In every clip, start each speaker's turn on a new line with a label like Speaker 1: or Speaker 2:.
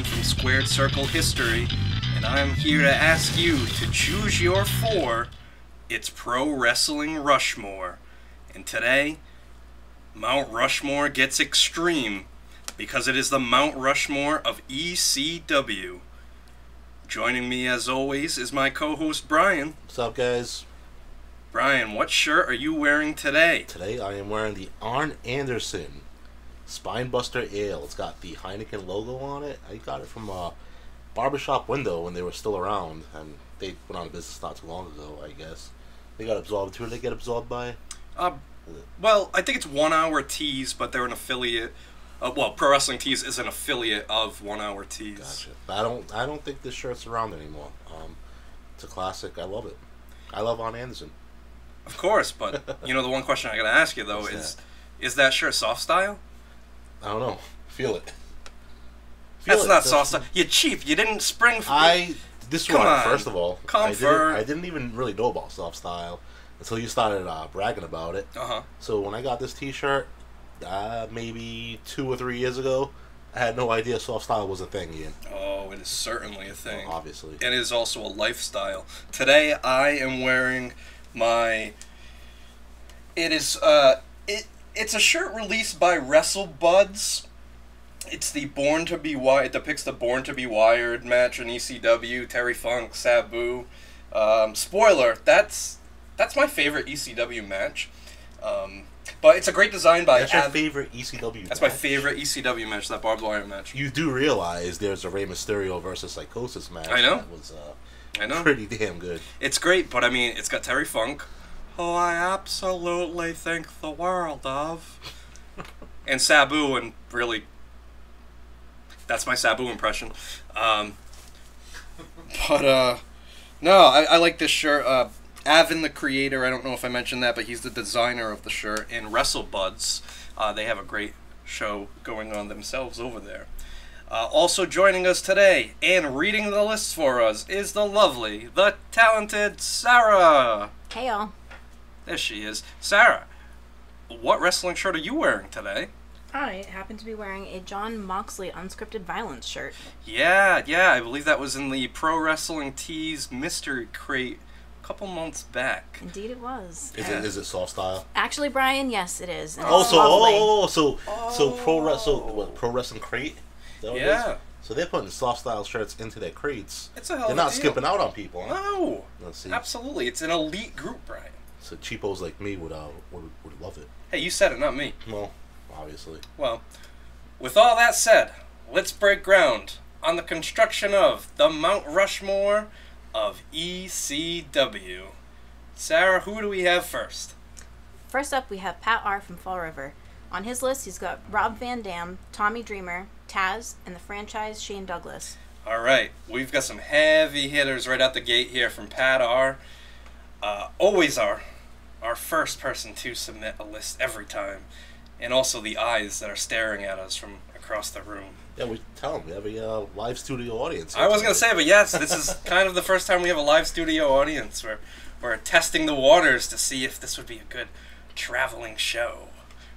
Speaker 1: from Squared Circle History, and I'm here to ask you to choose your four. It's Pro-Wrestling Rushmore. And today, Mount Rushmore gets extreme, because it is the Mount Rushmore of ECW. Joining me, as always, is my co-host, Brian.
Speaker 2: What's up, guys?
Speaker 1: Brian, what shirt are you wearing today?
Speaker 2: Today I am wearing the Arn Anderson Spinebuster Ale. It's got the Heineken logo on it. I got it from a barbershop window when they were still around, and they went out of business not too long ago, I guess. They got absorbed. Who did they get absorbed by?
Speaker 1: Well, I think it's 1 Hour Tees, but they're an affiliate. Well, Pro Wrestling Tees is an affiliate of 1 Hour Tees.
Speaker 2: Gotcha. But I don't think this shirt's around anymore. It's a classic. I love it. I love Arn Anderson.
Speaker 1: Of course, but you know the one question I gotta ask you though is that shirt soft style?
Speaker 2: I don't know. Feel it.
Speaker 1: That's not soft style. You're cheap. You didn't spring.
Speaker 2: This one, first of all,
Speaker 1: comfort.
Speaker 2: I didn't even really know about soft style until you started bragging about it. So when I got this T-shirt, maybe 2 or 3 years ago, I had no idea soft style was a thing, Ian.
Speaker 1: Oh, it is certainly a thing.
Speaker 2: Well, obviously.
Speaker 1: And it is also a lifestyle. Today I am wearing my. It's a shirt released by WrestleBuds. It's the Born to Be Wired. It depicts the Born to Be Wired match in ECW. Terry Funk, Sabu. Spoiler, that's my favorite ECW match. But it's a great design by.
Speaker 2: That's your favorite ECW match?
Speaker 1: That's my favorite ECW match. That barbed wire match.
Speaker 2: You do realize there's a Rey Mysterio versus Psychosis match.
Speaker 1: I know.
Speaker 2: That was
Speaker 1: I know.
Speaker 2: pretty damn good.
Speaker 1: It's great, but I mean, it's got Terry Funk, who I absolutely think the world of, and Sabu, and really, that's my Sabu impression. No, I like this shirt. Avin, the creator, I don't know if I mentioned that, but he's the designer of the shirt. And WrestleBuds, they have a great show going on themselves over there. Also joining us today and reading the lists for us is the lovely, the talented Sara.
Speaker 3: Hey, y'all.
Speaker 1: There she is. Sara, what wrestling shirt are you wearing today?
Speaker 3: I happen to be wearing a John Moxley Unscripted Violence shirt.
Speaker 1: Yeah, I believe that was in the Pro Wrestling Tees Mystery Crate a couple months back.
Speaker 3: Indeed it was.
Speaker 2: Is it soft style?
Speaker 3: Actually, Brian, yes, it is. And
Speaker 2: So Pro Wrestling Crate?
Speaker 1: Yeah.
Speaker 2: So they're putting soft style shirts into their crates.
Speaker 1: It's a hell of a
Speaker 2: They're not
Speaker 1: deal.
Speaker 2: skipping out on people. Huh?
Speaker 1: No.
Speaker 2: Let's see.
Speaker 1: Absolutely. It's an elite group, Brian.
Speaker 2: So cheapos like me would love it.
Speaker 1: Hey, you said it, not me.
Speaker 2: Well, obviously.
Speaker 1: Well, with all that said, let's break ground on the construction of the Mount Rushmore of ECW. Sara, who do we have first?
Speaker 3: First up, we have Pat R. from Fall River. On his list, he's got Rob Van Dam, Tommy Dreamer, Taz, and the franchise Shane Douglas.
Speaker 1: All right, we've got some heavy hitters right out the gate here from Pat R. Always our first person to submit a list every time. And also the eyes that are staring at us from across the room.
Speaker 2: Yeah, we tell them we have a live studio audience.
Speaker 1: I was going to say, but yes, this is kind of the first time we have a live studio audience. We're testing the waters to see if this would be a good traveling show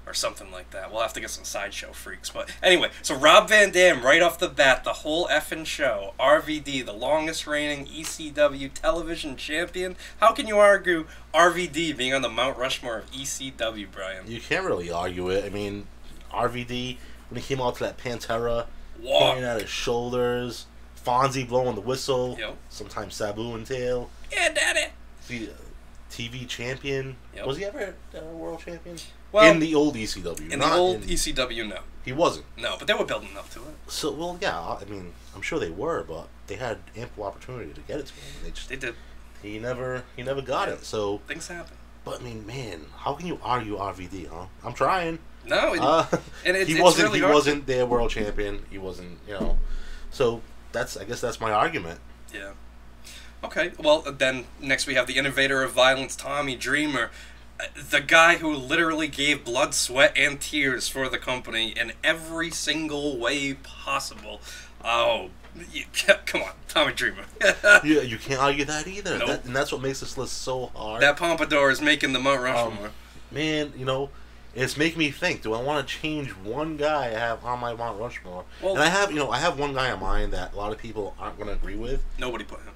Speaker 1: or something like that. We'll have to get some sideshow freaks. But anyway, so Rob Van Dam, right off the bat, the whole effing show. RVD, the longest reigning ECW television champion. How can you argue RVD being on the Mount Rushmore of ECW, Brian?
Speaker 2: You can't really argue it. I mean, RVD, when he came out to that Pantera,
Speaker 1: Walk.
Speaker 2: pointing at his shoulders, Fonzie blowing the whistle,
Speaker 1: Yep.
Speaker 2: sometimes Sabu and Tail.
Speaker 1: Yeah, daddy.
Speaker 2: The TV champion.
Speaker 1: Yep.
Speaker 2: Was he ever a world champion?
Speaker 1: Well,
Speaker 2: in the old ECW.
Speaker 1: in the old ECW, no.
Speaker 2: He wasn't.
Speaker 1: No, but they were building up to it.
Speaker 2: So, well, yeah, I mean, I'm sure they were, but they had ample opportunity to get it to him.
Speaker 1: They did.
Speaker 2: He never got it. So
Speaker 1: Things happen.
Speaker 2: But I mean, man, how can you argue RVD, huh? I'm trying.
Speaker 1: No,
Speaker 2: he wasn't their world champion. He wasn't, So I guess that's my argument.
Speaker 1: Yeah. Okay. Well, then next we have the innovator of violence, Tommy Dreamer, the guy who literally gave blood, sweat, and tears for the company in every single way possible. Oh, come on, Tommy Dreamer.
Speaker 2: You can't argue that either.
Speaker 1: Nope.
Speaker 2: And that's what makes this list so hard.
Speaker 1: That pompadour is making the Mount Rushmore.
Speaker 2: Man, It's making me think, do I want to change one guy I have on my Mount Rushmore?
Speaker 1: Well,
Speaker 2: and I have one guy in mind that a lot of people aren't going to agree with.
Speaker 1: Nobody put him.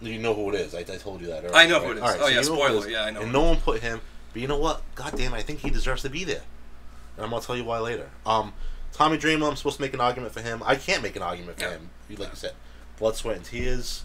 Speaker 2: You know who it is. I told you that earlier.
Speaker 1: I know who it is.
Speaker 2: Right,
Speaker 1: Oh,
Speaker 2: so
Speaker 1: yeah, spoiler.
Speaker 2: is,
Speaker 1: Yeah, I know.
Speaker 2: And no one put him. But you know what? God damn it, I think he deserves to be there. And I'm going to tell you why later. Tommy Dreamer, I'm supposed to make an argument for him. I can't make an argument for him. Like you said, blood, sweat, and tears.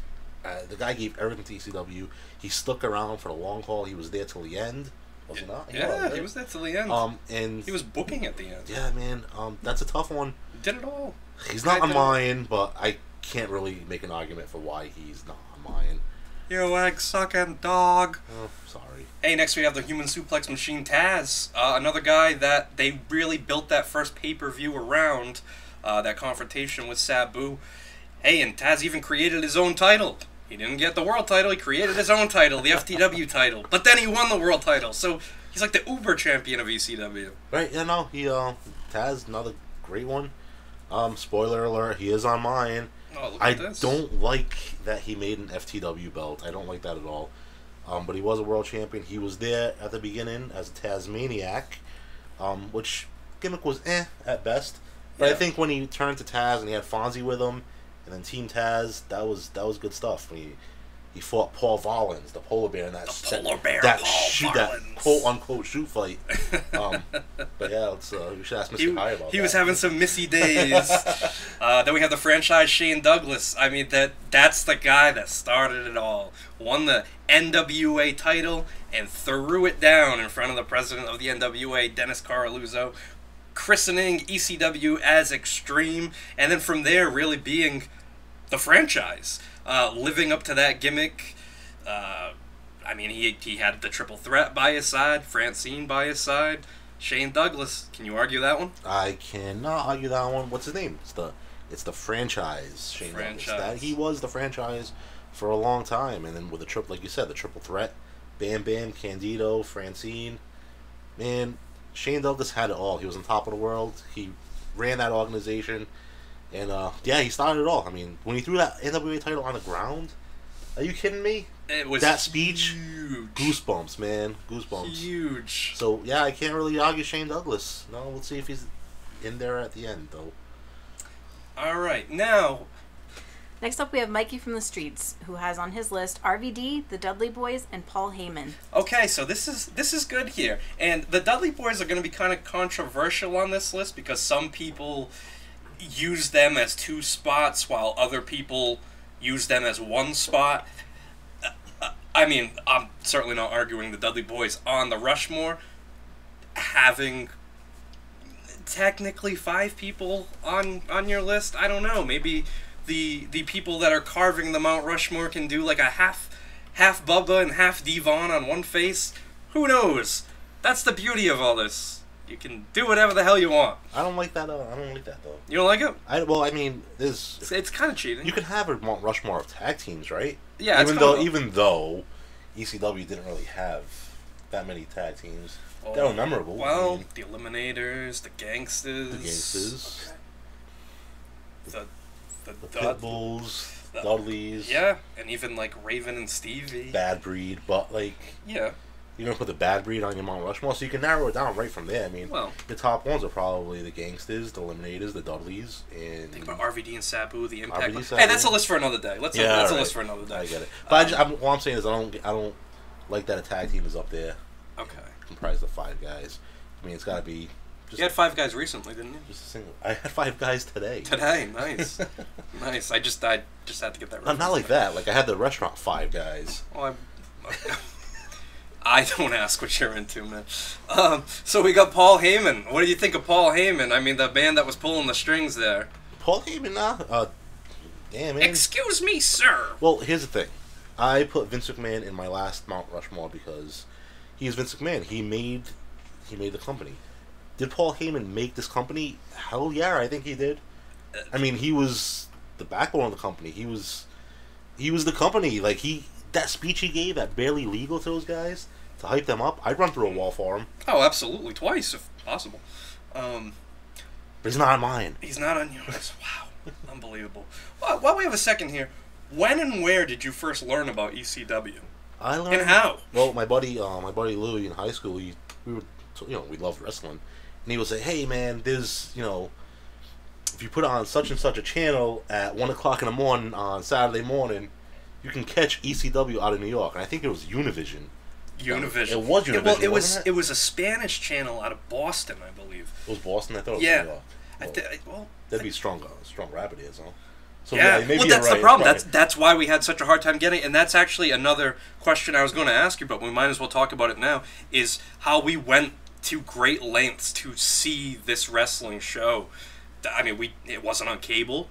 Speaker 2: The guy gave everything to ECW. He stuck around for the long haul. He was there till the end. Was he not?
Speaker 1: He was there till the end.
Speaker 2: And
Speaker 1: he was booking at the end.
Speaker 2: Yeah, man. That's a tough one.
Speaker 1: Did it all.
Speaker 2: He's not on mine, but I can't really make an argument for why he's not on mine.
Speaker 1: You egg-sucking dog.
Speaker 2: Oh, sorry.
Speaker 1: Hey, next we have the Human Suplex Machine, Taz. Another guy that they really built that first pay-per-view around, that confrontation with Sabu. Hey, and Taz even created his own title. He didn't get the world title, he created his own title, the FTW title. But then he won the world title, so he's like the uber champion of ECW.
Speaker 2: Right, yeah, no, Taz, another great one. Spoiler alert, he is on mine.
Speaker 1: Oh, look at this.
Speaker 2: Don't like that he made an FTW belt. I don't like that at all. But he was a world champion. He was there at the beginning as a Tasmaniac, which gimmick was at best. But
Speaker 1: yeah.
Speaker 2: I think when he turned to Taz and he had Fonzie with him, and then Team Taz, that was good stuff. He fought Paul Vollins, the polar bear, in that quote unquote shoot fight. But yeah, we should ask Mr. High about that.
Speaker 1: He was having some missy days. Then we have the franchise Shane Douglas. I mean, that's the guy that started it all. Won the NWA title and threw it down in front of the president of the NWA, Dennis Caraluzzo, christening ECW as Extreme, and then from there really being the franchise, living up to that gimmick. I mean, he had the triple threat by his side, Francine by his side, Shane Douglas. Can you argue that one?
Speaker 2: I cannot argue that one. What's his name? It's the franchise Shane Douglas. That he was the franchise for a long time, and then with the triple, like you said, the triple threat, Bam Bam, Candido, Francine, man. Shane Douglas had it all. He was on top of the world. He ran that organization. And, he started it all. I mean, when he threw that NWA title on the ground, are you kidding me?
Speaker 1: It was
Speaker 2: that speech,
Speaker 1: huge.
Speaker 2: Goosebumps, man. Goosebumps.
Speaker 1: Huge.
Speaker 2: So, yeah, I can't really argue Shane Douglas. No, we'll see if he's in there at the end, though.
Speaker 1: All right, now...
Speaker 3: Next up, we have Mikey from the Streets, who has on his list RVD, the Dudley Boys, and Paul Heyman.
Speaker 1: Okay, so this is good here. And the Dudley Boys are going to be kind of controversial on this list because some people use them as two spots while other people use them as one spot. I mean, I'm certainly not arguing the Dudley Boys on the Rushmore. Having technically 5 people on your list, I don't know. Maybe the people that are carving the Mount Rushmore can do like a half Bubba and half Devon on one face. Who knows? That's the beauty of all this. You can do whatever the hell you want.
Speaker 2: I don't like that. I don't like that though.
Speaker 1: You don't like it?
Speaker 2: I mean,
Speaker 1: it's kind of cheating.
Speaker 2: You can have a Mount Rushmore of tag teams, right?
Speaker 1: Yeah.
Speaker 2: Even though ECW didn't really have that many tag teams, they were memorable.
Speaker 1: Well, I mean, the Eliminators, the Gangsters, the
Speaker 2: Pitbulls, Dudleys.
Speaker 1: Yeah, and even like Raven and Stevie.
Speaker 2: Bad Breed, but
Speaker 1: yeah.
Speaker 2: You're going to put the Bad Breed on your Mount Rushmore, so you can narrow it down right from there. I mean, the top ones are probably the Gangsters, the Eliminators, the Dudleys, and...
Speaker 1: Think about RVD and Sabu, the Impact.
Speaker 2: RVD,
Speaker 1: hey, that's a list for another day. That's a list for another day.
Speaker 2: I get it. But what I'm saying is I don't like that a tag team is up there.
Speaker 1: Okay.
Speaker 2: Comprised of 5 guys. I mean, it's got to be...
Speaker 1: You had 5 guys recently, didn't you?
Speaker 2: Just a single. I had 5 guys today.
Speaker 1: Nice. Nice. I just had to get that right.
Speaker 2: Not like that. Like, I had the restaurant 5 guys.
Speaker 1: Well, I don't ask what you're into, man. So we got Paul Heyman. What do you think of Paul Heyman? I mean, the band that was pulling the strings there.
Speaker 2: Paul Heyman, damn, man.
Speaker 1: Excuse me, sir.
Speaker 2: Well, here's the thing. I put Vince McMahon in my last Mount Rushmore because he's Vince McMahon. He made the company. Did Paul Heyman make this company? Hell yeah, I think he did. I mean, he was the backbone of the company. He was the company. Like, that speech he gave at Barely Legal to those guys to hype them up, I'd run through a wall for him.
Speaker 1: Oh, absolutely. Twice, if possible.
Speaker 2: But he's not on mine.
Speaker 1: He's not on yours. Wow. Unbelievable. Well, while we have a second here, when and where did you first learn about ECW?
Speaker 2: I learned...
Speaker 1: And how?
Speaker 2: Well, my buddy Louie in high school, we were we loved wrestling, and he would say, "Hey man, there's if you put on such and such a channel at 1 o'clock in the morning on Saturday morning, you can catch ECW out of New York." And I think it was Univision.
Speaker 1: Univision.
Speaker 2: It was Univision.
Speaker 1: Well,
Speaker 2: wasn't
Speaker 1: it was a Spanish channel out of Boston, I believe.
Speaker 2: It was Boston. I thought it was New York. That'd be strong rabbit ears, huh? So
Speaker 1: yeah,
Speaker 2: maybe
Speaker 1: well, that's
Speaker 2: you're
Speaker 1: the
Speaker 2: right.
Speaker 1: problem. That's why we had such a hard time getting it. And that's actually another question I was going to ask you, but we might as well talk about it now, is how we went to great lengths to see this wrestling show. I mean, it wasn't on cable.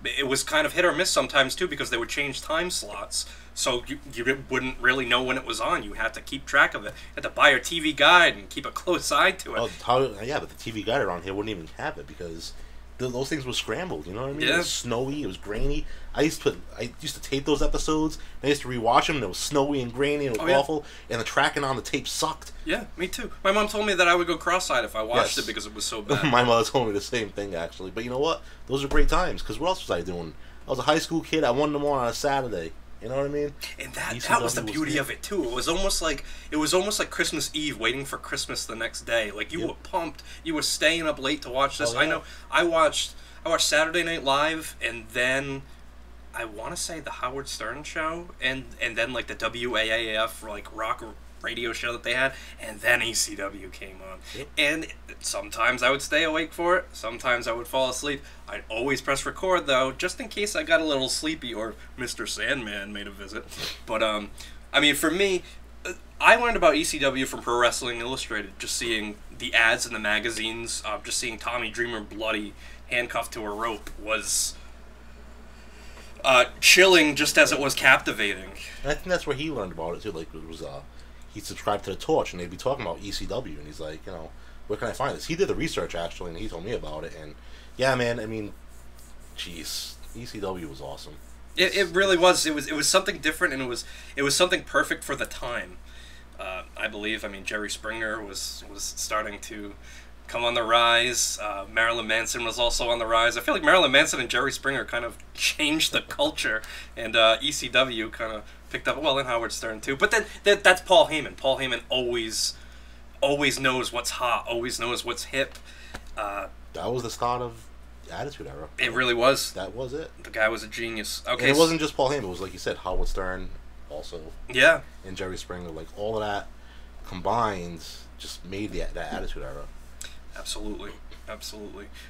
Speaker 1: It was kind of hit or miss sometimes, too, because they would change time slots. So you wouldn't really know when it was on. You had to keep track of it. You had to buy your TV guide and keep a close eye to it.
Speaker 2: Well, but the TV guide around here wouldn't even have it because those things were scrambled. You know what I mean?
Speaker 1: Yeah.
Speaker 2: It was snowy. It was grainy. I used to tape those episodes. And I used to rewatch them. And it was snowy and grainy. And it was awful. And the tracking on the tape sucked.
Speaker 1: Yeah, me too. My mom told me that I would go cross-eyed if I watched it because it was so bad.
Speaker 2: My mother told me the same thing actually. But you know what? Those are great times. Because what else was I doing? I was a high school kid. I won them on a Saturday. You know what I mean?
Speaker 1: And that was the beauty of it too. It was almost like Christmas Eve, waiting for Christmas the next day. Like you were pumped. You were staying up late to watch this.
Speaker 2: Oh, yeah.
Speaker 1: I know. I watched Saturday Night Live, and then I want to say the Howard Stern show, and then like the WAAF rock radio show that they had, and then ECW came on. Yep. And sometimes I would stay awake for it, sometimes I would fall asleep. I'd always press record though, just in case I got a little sleepy or Mr. Sandman made a visit. But I mean, for me, I learned about ECW from Pro Wrestling Illustrated, just seeing the ads in the magazines, just seeing Tommy Dreamer bloody, handcuffed to a rope was chilling just as it was captivating.
Speaker 2: And I think that's where he learned about it too. Like it was he subscribed to the Torch, and they'd be talking about ECW, and he's like, where can I find this? He did the research actually, and he told me about it. And yeah, man, I mean, jeez, ECW was awesome.
Speaker 1: It really was. It was something different, and it was something perfect for the time. I believe. I mean, Jerry Springer was starting to come on the rise. Marilyn Manson was also on the rise. I feel like Marilyn Manson and Jerry Springer kind of changed the culture, and ECW kind of picked up, and Howard Stern too. But then that's Paul Heyman. Paul Heyman always knows what's hot, always knows what's hip.
Speaker 2: That was the start of Attitude Era.
Speaker 1: It really was.
Speaker 2: That was it.
Speaker 1: The guy was a genius. Okay,
Speaker 2: and it wasn't just Paul Heyman. It was like you said, Howard Stern also.
Speaker 1: Yeah.
Speaker 2: And Jerry Springer, like all of that combined, just made that Attitude Era.
Speaker 1: Absolutely.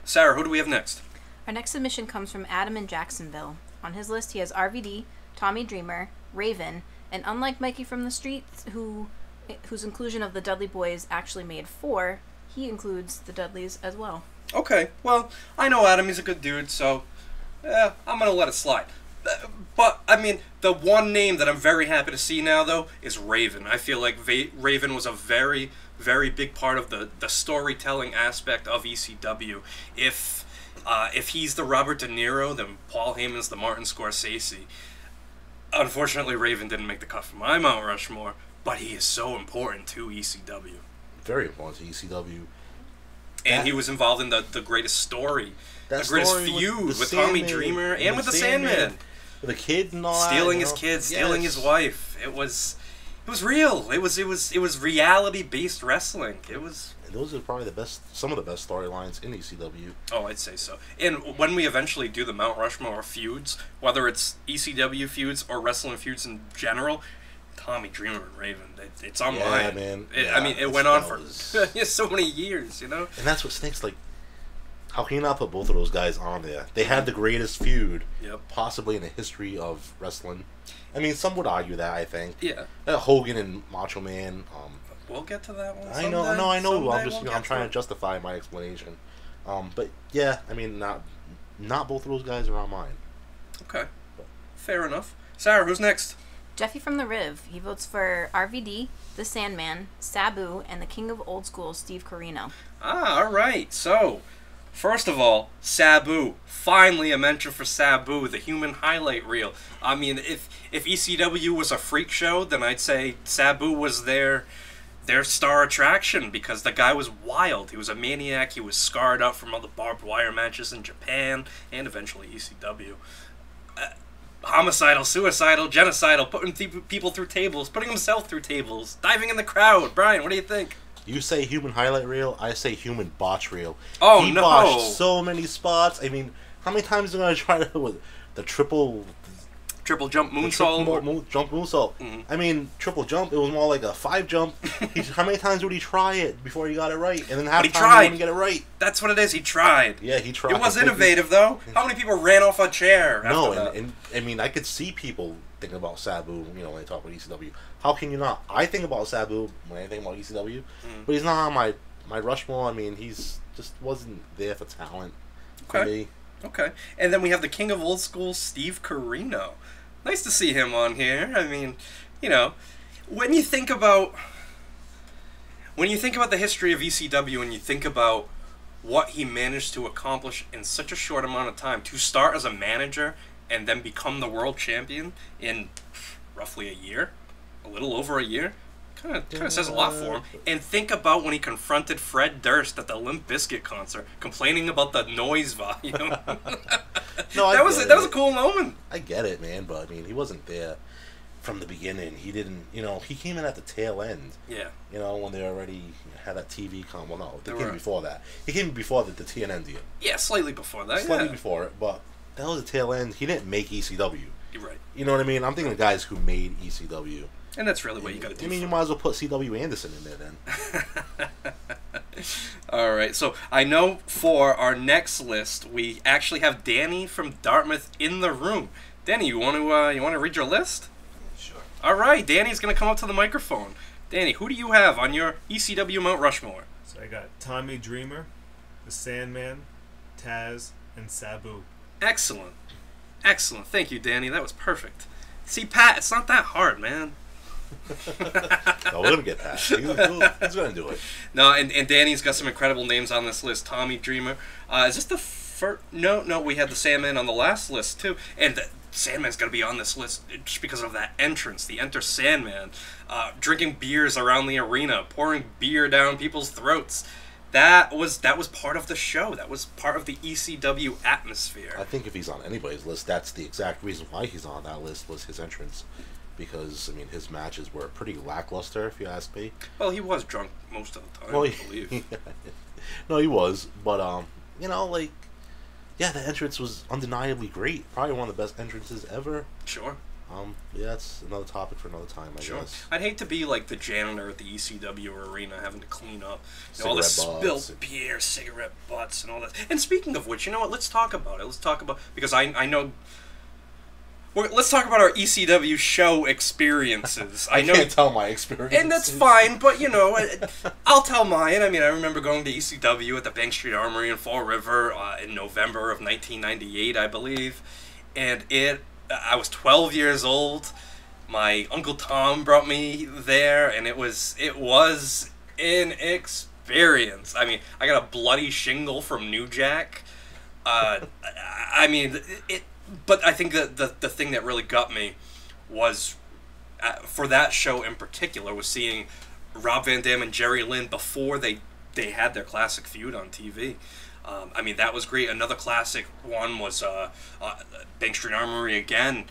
Speaker 1: Sarah, who do we have next?
Speaker 3: Our next submission comes from Adam in Jacksonville. On his list, he has RVD, Tommy Dreamer, Raven, and unlike Mikey from the Streets, whose inclusion of the Dudley Boys actually made 4, he includes the Dudleys as well.
Speaker 1: Okay, well, I know Adam, he's a good dude, so I'm going to let it slide. But, I mean, the one name that I'm very happy to see now, though, is Raven. I feel like Raven was a very, very big part of the storytelling aspect of ECW. If he's the Robert De Niro, then Paul Heyman's the Martin Scorsese. Unfortunately, Raven didn't make the cut for my Mount Rushmore, but he is so important to ECW.
Speaker 2: Very important to ECW.
Speaker 1: And he was involved in the greatest story, the greatest feud with Tommy Dreamer and with the Sandman.
Speaker 2: With the kid and all that.
Speaker 1: Stealing his kid, stealing his wife. It was real. It was reality-based wrestling. And
Speaker 2: those are probably some of the best storylines in ECW.
Speaker 1: Oh, I'd say so. And when we eventually do the Mount Rushmore feuds, whether it's ECW feuds or wrestling feuds in general, Tommy Dreamer and Raven, it's on mine.
Speaker 2: Man.
Speaker 1: I mean, it went on for so many years, And
Speaker 2: that's what stinks. Like, how can you not put both of those guys on there? They had the greatest feud, possibly in the history of wrestling. I mean, some would argue that, I think.
Speaker 1: Yeah.
Speaker 2: Hogan and Macho Man.
Speaker 1: We'll get to that one.
Speaker 2: I know. I'm trying to justify my explanation. But yeah, I mean, not both of those guys are on mine.
Speaker 1: Okay. Fair enough. Sarah, who's next?
Speaker 3: Jeffy from the Riv. He votes for RVD, the Sandman, Sabu, and the King of Old School, Steve Corino.
Speaker 1: All right. So, first of all, Sabu. Finally a mention for Sabu, the human highlight reel. I mean, if ECW was a freak show, then I'd say Sabu was their star attraction, because the guy was wild. He was a maniac. He was scarred up from all the barbed wire matches in Japan and eventually ECW. Homicidal, suicidal, genocidal, putting people through tables, putting himself through tables, diving in the crowd. Brian, what do you think?
Speaker 2: You say human highlight reel, I say human botch reel.
Speaker 1: Oh,
Speaker 2: he
Speaker 1: no.
Speaker 2: botched so many spots. I mean, how many times are you going to try to with the triple
Speaker 1: jump moonsault?
Speaker 2: Jump moonsault.
Speaker 1: Mhm.
Speaker 2: I mean, triple jump, it was more like a 5 jump. How many times would he try it before he got it right? And then half the time he wouldn't get it right.
Speaker 1: That's what it is. He tried.
Speaker 2: Yeah, he tried.
Speaker 1: It was innovative, though. How many people ran off a chair after that?
Speaker 2: And I mean, I could see people thinking about Sabu, you know, when they talk about ECW. How can you not? I think about Sabu when I think about ECW, but he's not on my Rushmore. I mean, he's just wasn't there for talent for me.
Speaker 1: Okay. And then we have the king of old school, Steve Corino. Nice to see him on here. I mean, you know, when you think about the history of ECW and you think about what he managed to accomplish in such a short amount of time, to start as a manager and then become the world champion in roughly a year, a little over a year, kind of says a lot for him. And think about when he confronted Fred Durst at the Limp Bizkit concert, complaining about the noise volume.
Speaker 2: No,
Speaker 1: that was a cool moment.
Speaker 2: I get it, man, but I mean, he wasn't there from the beginning. He didn't, you know, he came in at the tail end.
Speaker 1: Yeah.
Speaker 2: You know, when they already had that TV com. Well, no, they came before that. He came before the TNN deal.
Speaker 1: Yeah, slightly before that.
Speaker 2: Slightly before it, but that was the tail end. He didn't make ECW.
Speaker 1: You're right.
Speaker 2: You know what I mean? I'm thinking of guys who made ECW.
Speaker 1: And that's really what you got to do.
Speaker 2: I mean, you might as well put C.W. Anderson in there then.
Speaker 1: All right, so I know for our next list, we actually have Danny from Dartmouth in the room. Danny, you want to read your list?
Speaker 4: Sure.
Speaker 1: All right, Danny's going to come up to the microphone. Danny, who do you have on your ECW Mount Rushmore?
Speaker 4: So I got Tommy Dreamer, the Sandman, Taz, and Sabu.
Speaker 1: Excellent. Excellent. Thank you, Danny. That was perfect. See, Pat, it's not that hard, man.
Speaker 2: No, we're gonna get that. He's gonna do it.
Speaker 1: No, and Danny's got some incredible names on this list. Tommy Dreamer. Is this the first? No, we had the Sandman on the last list too, and the Sandman's gonna be on this list just because of that entrance. The Enter Sandman, drinking beers around the arena, pouring beer down people's throats. That was part of the show. That was part of the ECW atmosphere.
Speaker 2: I think if he's on anybody's list, that's the exact reason why he's on that list, was his entrance. Because, I mean, his matches were pretty lackluster, if you ask me.
Speaker 1: Well, he was drunk most of the time,
Speaker 2: well,
Speaker 1: I believe.
Speaker 2: No, he was. But, you know, like, yeah, the entrance was undeniably great. Probably one of the best entrances ever.
Speaker 1: Sure.
Speaker 2: Yeah, that's another topic for another time, I guess.
Speaker 1: I'd hate to be like the janitor at the ECW arena having to clean up all the spilled beer, cigarette butts, and all that. And speaking of which, you know what? Let's talk about it. Let's talk about, because I know. Let's talk about our ECW show experiences.
Speaker 2: I can't tell my experience.
Speaker 1: And that's fine, but, you know, I'll tell mine. I mean, I remember going to ECW at the Bank Street Armory in Fall River in November of 1998, I believe. And I was 12 years old. My Uncle Tom brought me there, and it was an experience. I mean, I got a bloody shingle from New Jack. I mean, but I think the thing that really got me was, for that show in particular, was seeing Rob Van Dam and Jerry Lynn before they had their classic feud on TV. I mean, that was great. Another classic one was Bank Street Armory again.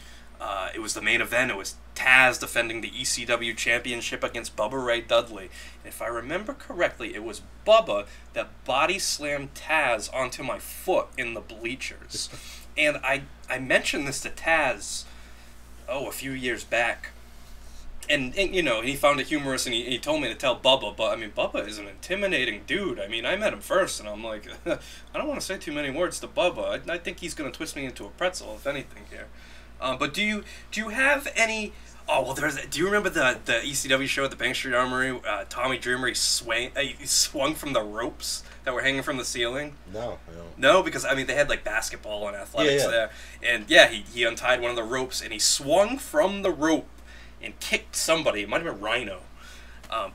Speaker 1: It was the main event. It was Taz defending the ECW championship against Bubba Ray Dudley. And if I remember correctly, it was Bubba that body slammed Taz onto my foot in the bleachers. And I mentioned this to Taz, a few years back. And you know, he found it humorous, and he told me to tell Bubba, but I mean, Bubba is an intimidating dude. I mean, I met him first, and I'm like, I don't want to say too many words to Bubba. I think he's going to twist me into a pretzel, if anything, here. But do you have any? Oh well, do you remember the ECW show at the Bank Street Armory? Tommy Dreamer, he swung from the ropes that were hanging from the ceiling.
Speaker 2: No, I don't.
Speaker 1: No, because I mean they had like basketball and athletics there, and yeah, he untied one of the ropes and he swung from the rope and kicked somebody. It might have been Rhino.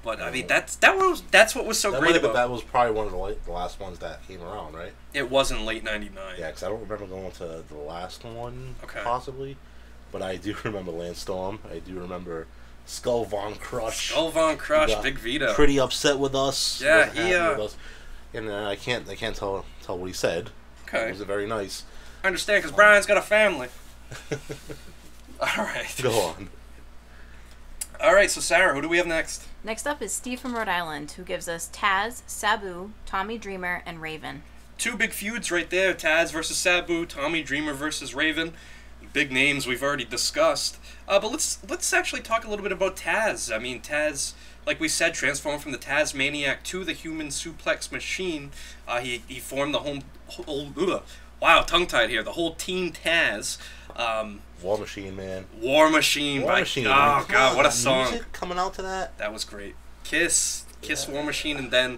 Speaker 1: But I mean that's what was so great about.
Speaker 2: That was probably one of the last ones that came around, right?
Speaker 1: It was in late '99.
Speaker 2: Yeah, because I don't remember going to the last one, possibly. But I do remember Lance Storm. I do remember Skull Von Crush.
Speaker 1: Skull Von Crush, Big Vito.
Speaker 2: Pretty upset with us.
Speaker 1: Yeah,
Speaker 2: with us. And I can't tell what he said.
Speaker 1: Okay.
Speaker 2: It was very nice.
Speaker 1: I understand, because Brian's got a family. All right.
Speaker 2: Go on.
Speaker 1: All right, so Sarah, who do we have next?
Speaker 3: Next up is Steve from Rhode Island, who gives us Taz, Sabu, Tommy Dreamer, and Raven.
Speaker 1: Two big feuds right there. Taz versus Sabu, Tommy Dreamer versus Raven. Big names we've already discussed. But let's actually talk a little bit about Taz. I mean, Taz, like we said, transformed from the Tazmaniac to the Human Suplex Machine. He formed the wow, tongue-tied here. The whole Team Taz.
Speaker 2: War Machine, man.
Speaker 1: War Machine.
Speaker 2: War Machine.
Speaker 1: Oh, God, what a song.
Speaker 2: Music coming out to that?
Speaker 1: That was great. Kiss War Machine, and then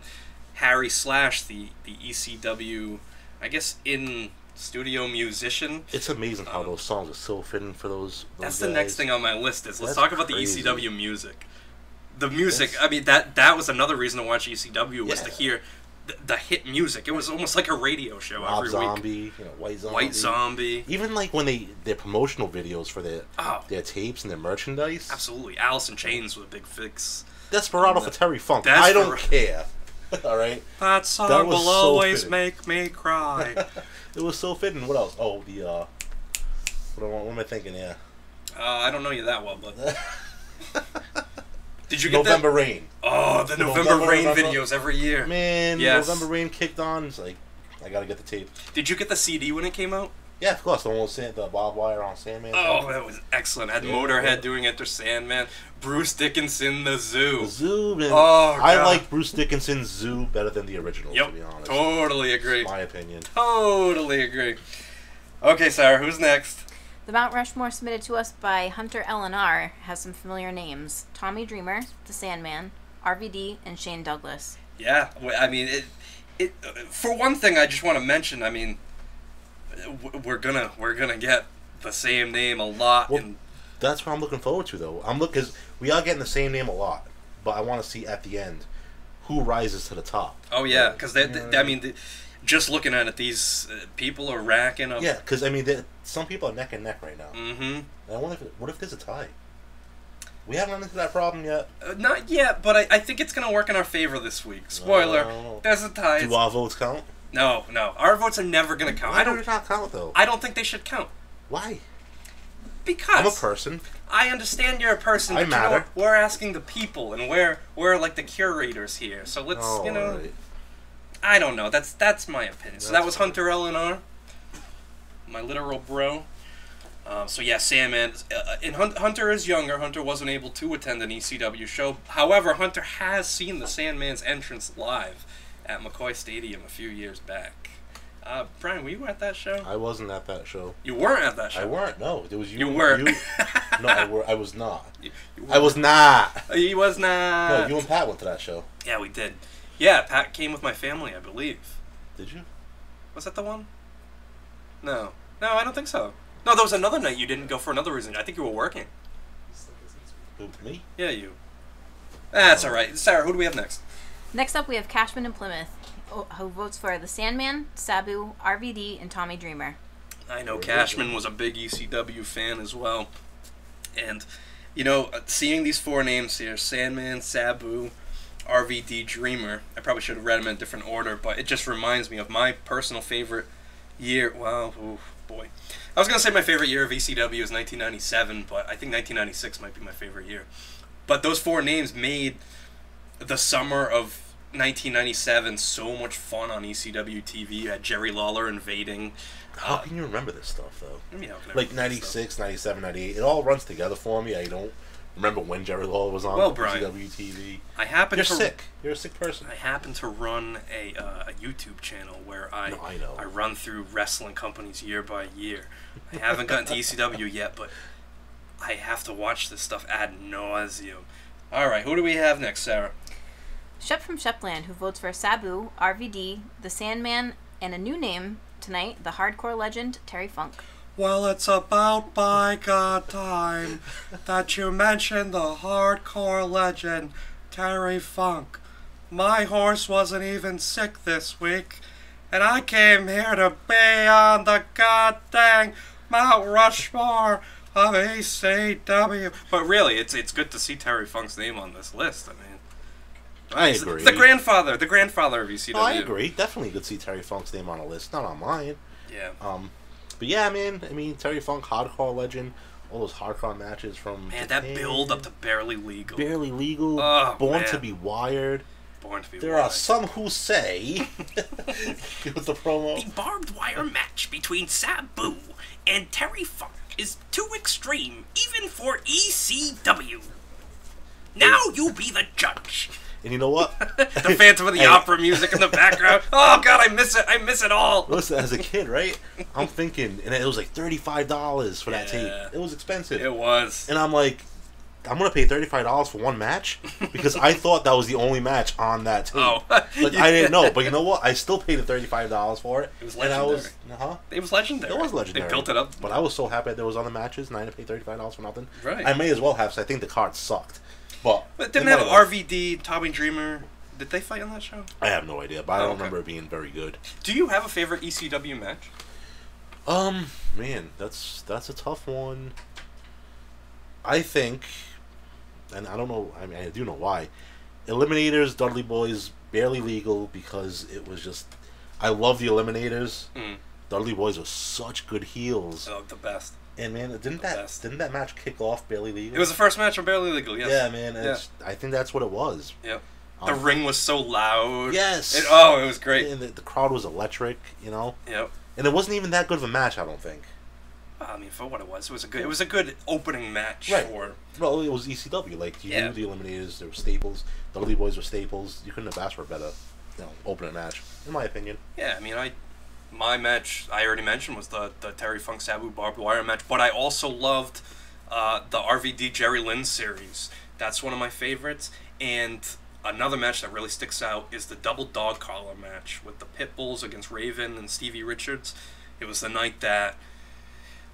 Speaker 1: Harry Slash, the ECW, I guess, in-studio musician.
Speaker 2: It's amazing how those songs are so fitting for those
Speaker 1: That's
Speaker 2: guys.
Speaker 1: the next thing on my list is let's
Speaker 2: That's
Speaker 1: talk about
Speaker 2: crazy.
Speaker 1: the ECW music. The music, I mean, that was another reason to watch ECW was to hear the hit music. It was almost like a radio show
Speaker 2: Rob
Speaker 1: every
Speaker 2: Zombie,
Speaker 1: week.
Speaker 2: White Zombie.
Speaker 1: Zombie.
Speaker 2: Even like when their promotional videos for their tapes and their merchandise.
Speaker 1: Absolutely. Alice in Chains was a big fix.
Speaker 2: Desperado for Terry Funk. I don't care. All right.
Speaker 1: That song
Speaker 2: That was
Speaker 1: will
Speaker 2: so
Speaker 1: always
Speaker 2: fitting.
Speaker 1: make me cry.
Speaker 2: It was so fitting. What else? Oh, what am I thinking? Yeah.
Speaker 1: I don't know you that well, but did you get
Speaker 2: November Rain?
Speaker 1: Oh, the November Rain videos every year.
Speaker 2: Man,
Speaker 1: Yes.
Speaker 2: November Rain kicked on. It's like, I gotta get the tape.
Speaker 1: Did you get the CD when it came out?
Speaker 2: Yeah, of course. The one with the barbed wire on Sandman.
Speaker 1: Oh, that was excellent. Had Motorhead doing Enter Sandman. Bruce Dickinson, The Zoo.
Speaker 2: The Zoo, man.
Speaker 1: Oh,
Speaker 2: I
Speaker 1: God.
Speaker 2: like Bruce Dickinson's Zoo better than the original, to be honest.
Speaker 1: Totally agree.
Speaker 2: That's my opinion.
Speaker 1: Totally agree. Okay, Sarah, who's next?
Speaker 3: The Mount Rushmore submitted to us by Hunter LNR has some familiar names. Tommy Dreamer, The Sandman, RVD, and Shane Douglas.
Speaker 1: Yeah, I mean, it. For one thing, I just want to mention, I mean, we're gonna get the same name a lot.
Speaker 2: Well, that's what I'm looking forward to, though. Because we are getting the same name a lot, but I want to see at the end who rises to the top.
Speaker 1: Oh yeah, because I mean, just looking at it, these people are racking up.
Speaker 2: Yeah, because I mean, some people are neck and neck right now.
Speaker 1: Mm-hmm.
Speaker 2: And I wonder what if there's a tie? We haven't run into that problem yet.
Speaker 1: Not yet, but I think it's gonna work in our favor this week. Spoiler: there's a tie.
Speaker 2: Do our votes count?
Speaker 1: No, our votes are never gonna count.
Speaker 2: Why do they not count though?
Speaker 1: I don't think they should count.
Speaker 2: Why?
Speaker 1: Because
Speaker 2: I'm a person.
Speaker 1: I understand you're a person, but
Speaker 2: I matter.
Speaker 1: you know, we're asking the people, and we're like the curators here. So let's,
Speaker 2: Right.
Speaker 1: I don't know. That's my opinion. So that was Hunter LNR, my literal bro. So yeah, Sandman. And Hunter is younger. Hunter wasn't able to attend an ECW show. However, Hunter has seen the Sandman's entrance live at McCoy Stadium a few years back. Brian, were you at that show?
Speaker 2: I wasn't at that show.
Speaker 1: You weren't at that show.
Speaker 2: I weren't. No, it was you.
Speaker 1: You were.
Speaker 2: No, I was not.
Speaker 1: You
Speaker 2: I was not.
Speaker 1: He was not.
Speaker 2: No, you and Pat went to that show.
Speaker 1: Yeah, we did. Yeah, Pat came with my family, I believe.
Speaker 2: Did you?
Speaker 1: Was that the one? No, I don't think so. No, there was another night you didn't go for another reason. I think you were working.
Speaker 2: Who, me?
Speaker 1: Yeah, you. That's all right. Sarah, who do we have next?
Speaker 3: Next up, we have Cashman in Plymouth, who votes for The Sandman, Sabu, RVD, and Tommy Dreamer.
Speaker 1: I know Cashman was a big ECW fan as well. And, you know, seeing these four names here, Sandman, Sabu, RVD, Dreamer, I probably should have read them in a different order, but it just reminds me of my personal favorite year. Well, oh boy. I was going to say my favorite year of ECW is 1997, but I think 1996 might be my favorite year. But those four names made the summer of 1997 so much fun on ECW TV. You had Jerry Lawler invading.
Speaker 2: How can you remember this stuff, though?
Speaker 1: I mean, how can I
Speaker 2: Like
Speaker 1: remember this
Speaker 2: 96, 97, 98. It all runs together for me. I don't remember when Jerry Lawler was on
Speaker 1: Brian,
Speaker 2: ECW TV.
Speaker 1: You're
Speaker 2: sick. You're a sick person.
Speaker 1: I happen to run a YouTube channel where I
Speaker 2: know.
Speaker 1: I run through wrestling companies year by year. I haven't gotten to ECW yet, but I have to watch this stuff ad nauseum. All right, who do we have next, Sarah?
Speaker 3: Shep from Shepland, who votes for Sabu, RVD, The Sandman, and a new name tonight, the hardcore legend, Terry Funk.
Speaker 1: Well, it's about by God time that you mentioned the hardcore legend, Terry Funk. My horse wasn't even sick this week, and I came here to be on the goddamn Mount Rushmore of ECW. But really, it's good to see Terry Funk's name on this list. I mean,
Speaker 2: I agree.
Speaker 1: The grandfather of ECW.
Speaker 2: Oh, I agree. Definitely could see Terry Funk's name on a list, not on mine.
Speaker 1: Yeah.
Speaker 2: But yeah, man. I mean, Terry Funk, hardcore legend, all those hardcore matches from
Speaker 1: Man,
Speaker 2: Japan.
Speaker 1: that build up to Barely Legal.
Speaker 2: Barely Legal,
Speaker 1: Oh,
Speaker 2: Born
Speaker 1: man.
Speaker 2: to be Wired.
Speaker 1: Born to be
Speaker 2: There
Speaker 1: Wild.
Speaker 2: are some who say, with the promo,
Speaker 1: The barbed wire match between Sabu and Terry Funk is too extreme, even for ECW. Now you be the judge.
Speaker 2: and you know what?
Speaker 1: The Phantom of the
Speaker 2: Hey.
Speaker 1: Opera music in the background. Oh God, I miss it. I miss it all.
Speaker 2: Listen, as a kid, right? I'm thinking, and it was like $35 for that tape.
Speaker 1: Yeah.
Speaker 2: It was expensive.
Speaker 1: It was.
Speaker 2: And I'm like, I'm gonna pay $35 for one match because I thought that was the only match on that tape.
Speaker 1: Oh.
Speaker 2: Like I didn't know, but you know what? I still paid the $35 for it.
Speaker 1: It was
Speaker 2: And I was,
Speaker 1: It was legendary.
Speaker 2: It was legendary.
Speaker 1: They built it up.
Speaker 2: But I was so happy that there was other matches, and I didn't pay $35 for nothing.
Speaker 1: Right.
Speaker 2: I may as well have, because I think the card sucked. But
Speaker 1: But didn't
Speaker 2: it
Speaker 1: have
Speaker 2: might have.
Speaker 1: RVD, Tommy Dreamer. Did they fight on that show?
Speaker 2: I have no idea, but I
Speaker 1: Oh,
Speaker 2: don't
Speaker 1: okay.
Speaker 2: remember it being very good.
Speaker 1: Do you have a favorite ECW match?
Speaker 2: Man, that's a tough one. I think, and I don't know, I mean, I do know why. Eliminators, Dudley Boys, Barely Legal, because it was just, I love the Eliminators.
Speaker 1: Mm.
Speaker 2: Dudley Boys were such good heels.
Speaker 1: Oh, the best.
Speaker 2: And man, didn't
Speaker 1: best.
Speaker 2: that match kick off Barely Legal?
Speaker 1: It was the first match on Barely Legal, yes.
Speaker 2: Yeah, man. I think that's what it was.
Speaker 1: Yep. The ring was so loud.
Speaker 2: Yes.
Speaker 1: It was great.
Speaker 2: And the crowd was electric, you know.
Speaker 1: Yep.
Speaker 2: And it wasn't even that good of a match, I don't think.
Speaker 1: I mean, for what it was a good opening match.
Speaker 2: Right.
Speaker 1: For
Speaker 2: Well, it was ECW. Like, you knew the Eliminators. There were staples. The Dudley Boys were staples. You couldn't have asked for a better, opening match, in my opinion.
Speaker 1: Yeah, I mean, my match I already mentioned was the Terry Funk Sabu barbed wire match, but I also loved the RVD Jerry Lynn series. That's one of my favorites. And another match that really sticks out is the double dog collar match with the Pitbulls against Raven and Stevie Richards. It was the night that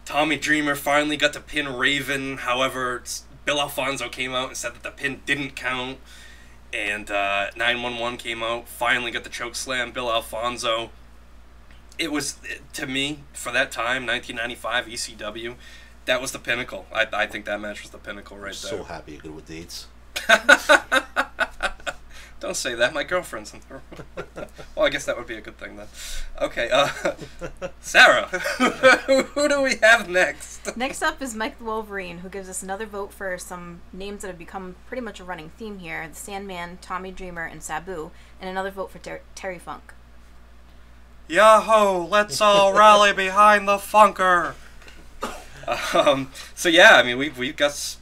Speaker 1: Tommy Dreamer finally got to pin Raven. However, Bill Alfonso came out and said that the pin didn't count. And 911 came out, finally got the choke slam, Bill Alfonso. It was, to me, for that time, 1995 ECW, that was the pinnacle. I think that match was the pinnacle right there.
Speaker 2: So happy you're good with dates.
Speaker 1: Don't say that. My girlfriend's in the room. Well, I guess that would be a good thing then. Okay, Sarah, who do we have next?
Speaker 3: Next up is Mike the Wolverine, who gives us another vote for some names that have become pretty much a running theme here: the Sandman, Tommy Dreamer, and Sabu, and another vote for Terry Funk.
Speaker 1: Yahoo! Let's all rally behind the Funker. So yeah, I mean we've got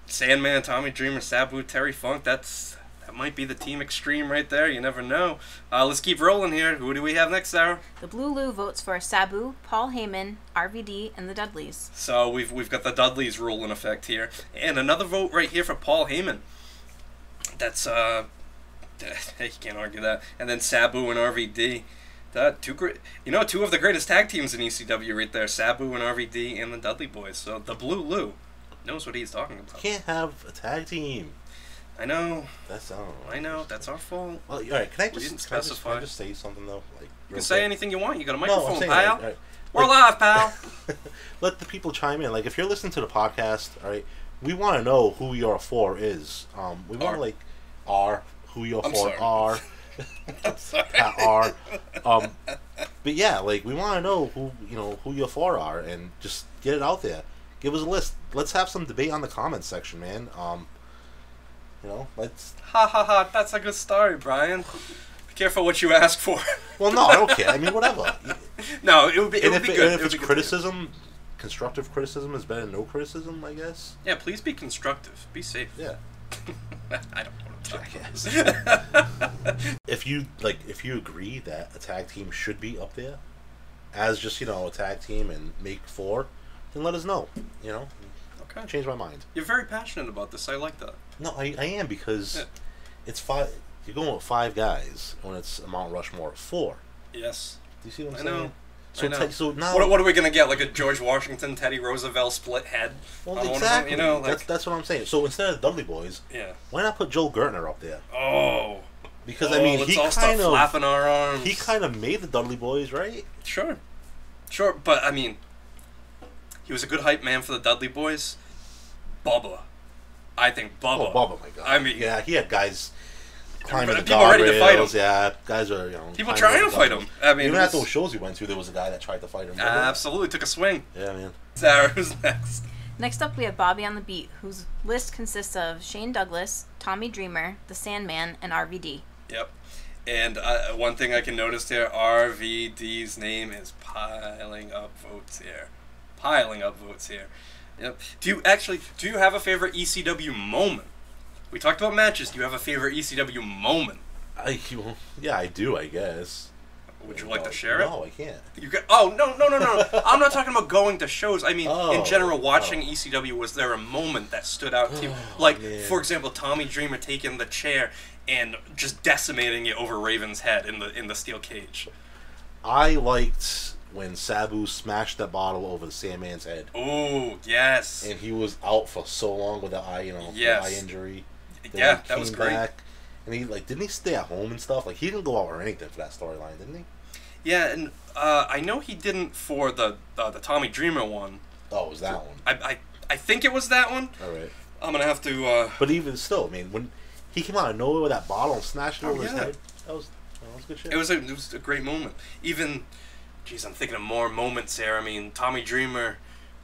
Speaker 1: Sandman, Tommy Dreamer, Sabu, Terry Funk. That might be the Team Extreme right there. You never know. Let's keep rolling here. Who do we have next, Sarah?
Speaker 3: The Blue Lou votes for Sabu, Paul Heyman, RVD, and the Dudleys.
Speaker 1: So we've got the Dudleys rule in effect here, and another vote right here for Paul Heyman. That's you can't argue that. And then Sabu and RVD. Two of the greatest tag teams in ECW right there, Sabu and RVD and the Dudley Boys. So the Blue Lou knows what he's talking about.
Speaker 2: Can't have a tag team.
Speaker 1: I know.
Speaker 2: I
Speaker 1: know. That's our fault.
Speaker 2: Well, all right. Can I
Speaker 1: We didn't
Speaker 2: just
Speaker 1: specify.
Speaker 2: say something though? Like,
Speaker 1: You can say anything you want. You got a
Speaker 2: No,
Speaker 1: microphone,
Speaker 2: I'm saying,
Speaker 1: pal.
Speaker 2: all right.
Speaker 1: We're live, pal.
Speaker 2: Let the people chime in. Like, if you're listening to the podcast, all right, we want to know who your four is. We want to who your
Speaker 1: I'm
Speaker 2: four
Speaker 1: sorry.
Speaker 2: are.
Speaker 1: I'm sorry.
Speaker 2: are. But yeah, like, we want to know who your four are, and just get it out there. Give us a list. Let's have some debate on the comments section, man. Let's.
Speaker 1: Ha ha ha! That's a good story, Brian. Be careful what you ask for.
Speaker 2: Well, no, I don't care. I mean, whatever.
Speaker 1: No, it would be. It would
Speaker 2: If
Speaker 1: be good.
Speaker 2: it's
Speaker 1: It would be good.
Speaker 2: criticism, constructive criticism is better than no criticism, I guess.
Speaker 1: Yeah, please be constructive. Be safe.
Speaker 2: Yeah.
Speaker 1: I don't know what I'm talking
Speaker 2: Jackass. If you agree that a tag team should be up there as just a tag team and make four, then let us know.
Speaker 1: Okay.
Speaker 2: Change my mind.
Speaker 1: You're very passionate about this. I like that.
Speaker 2: No, I am, because it's five. You're going with five guys when it's a Mount Rushmore of four.
Speaker 1: Yes.
Speaker 2: Do you see what I'm
Speaker 1: I
Speaker 2: saying?
Speaker 1: know.
Speaker 2: So,
Speaker 1: I know.
Speaker 2: so now,
Speaker 1: What are we gonna get? Like a George Washington, Teddy Roosevelt split head?
Speaker 2: well,
Speaker 1: on one of
Speaker 2: exactly.
Speaker 1: them,
Speaker 2: That's what I'm saying. So instead of the Dudley Boys,
Speaker 1: Yeah.
Speaker 2: why not put Joel Gertner up there?
Speaker 1: Oh.
Speaker 2: Because I mean,
Speaker 1: let's
Speaker 2: he
Speaker 1: all start
Speaker 2: kind of
Speaker 1: flapping our arms.
Speaker 2: made the Dudley Boys, right?
Speaker 1: Sure, but I mean, he was a good hype man for the Dudley Boys. Bubba, I think Bubba.
Speaker 2: Oh, Bubba, my God.
Speaker 1: I mean,
Speaker 2: yeah, he had guys climbing the
Speaker 1: people ready to fight him.
Speaker 2: guardrails. Yeah, guys are
Speaker 1: people
Speaker 2: climbing
Speaker 1: trying
Speaker 2: the
Speaker 1: to fight
Speaker 2: guardrails.
Speaker 1: him. I mean,
Speaker 2: Even
Speaker 1: it
Speaker 2: at
Speaker 1: was-
Speaker 2: those shows we went to, there was a guy that tried to fight him. Remember?
Speaker 1: absolutely took a swing.
Speaker 2: Yeah, man.
Speaker 1: Sarah, who's next?
Speaker 3: Next up, we have Bobby on the Beat, whose list consists of Shane Douglas, Tommy Dreamer, The Sandman, and RVD.
Speaker 1: Yep. And one thing I can notice here, RVD's name is piling up votes here. Piling up votes here. Yep. Do you have a favorite ECW moment? We talked about matches. Do you have a favorite ECW moment?
Speaker 2: Yeah, I do, I guess.
Speaker 1: Would you like to share it?
Speaker 2: No, I can't.
Speaker 1: No. I'm not talking about going to shows. I mean, in general, watching ECW, was there a moment that stood out to you? Like, for example, Tommy Dreamer taking the chair and just decimating it over Raven's head in the steel cage.
Speaker 2: I liked when Sabu smashed that bottle over the Sandman's head.
Speaker 1: Oh, yes.
Speaker 2: And he was out for so long with the eye, the eye injury.
Speaker 1: Yeah, that was great.
Speaker 2: And he didn't he stay at home and stuff? Like, he didn't go out or anything for that storyline, didn't he?
Speaker 1: Yeah, and I know he didn't for the Tommy Dreamer one.
Speaker 2: Oh, it was that one.
Speaker 1: I think it was that one.
Speaker 2: All right.
Speaker 1: I'm gonna have to.
Speaker 2: But even still, I mean, when he came out of nowhere with that bottle and snatched it over his head, that was good shit.
Speaker 1: It was a great moment. Even, geez, I'm thinking of more moments there. I mean, Tommy Dreamer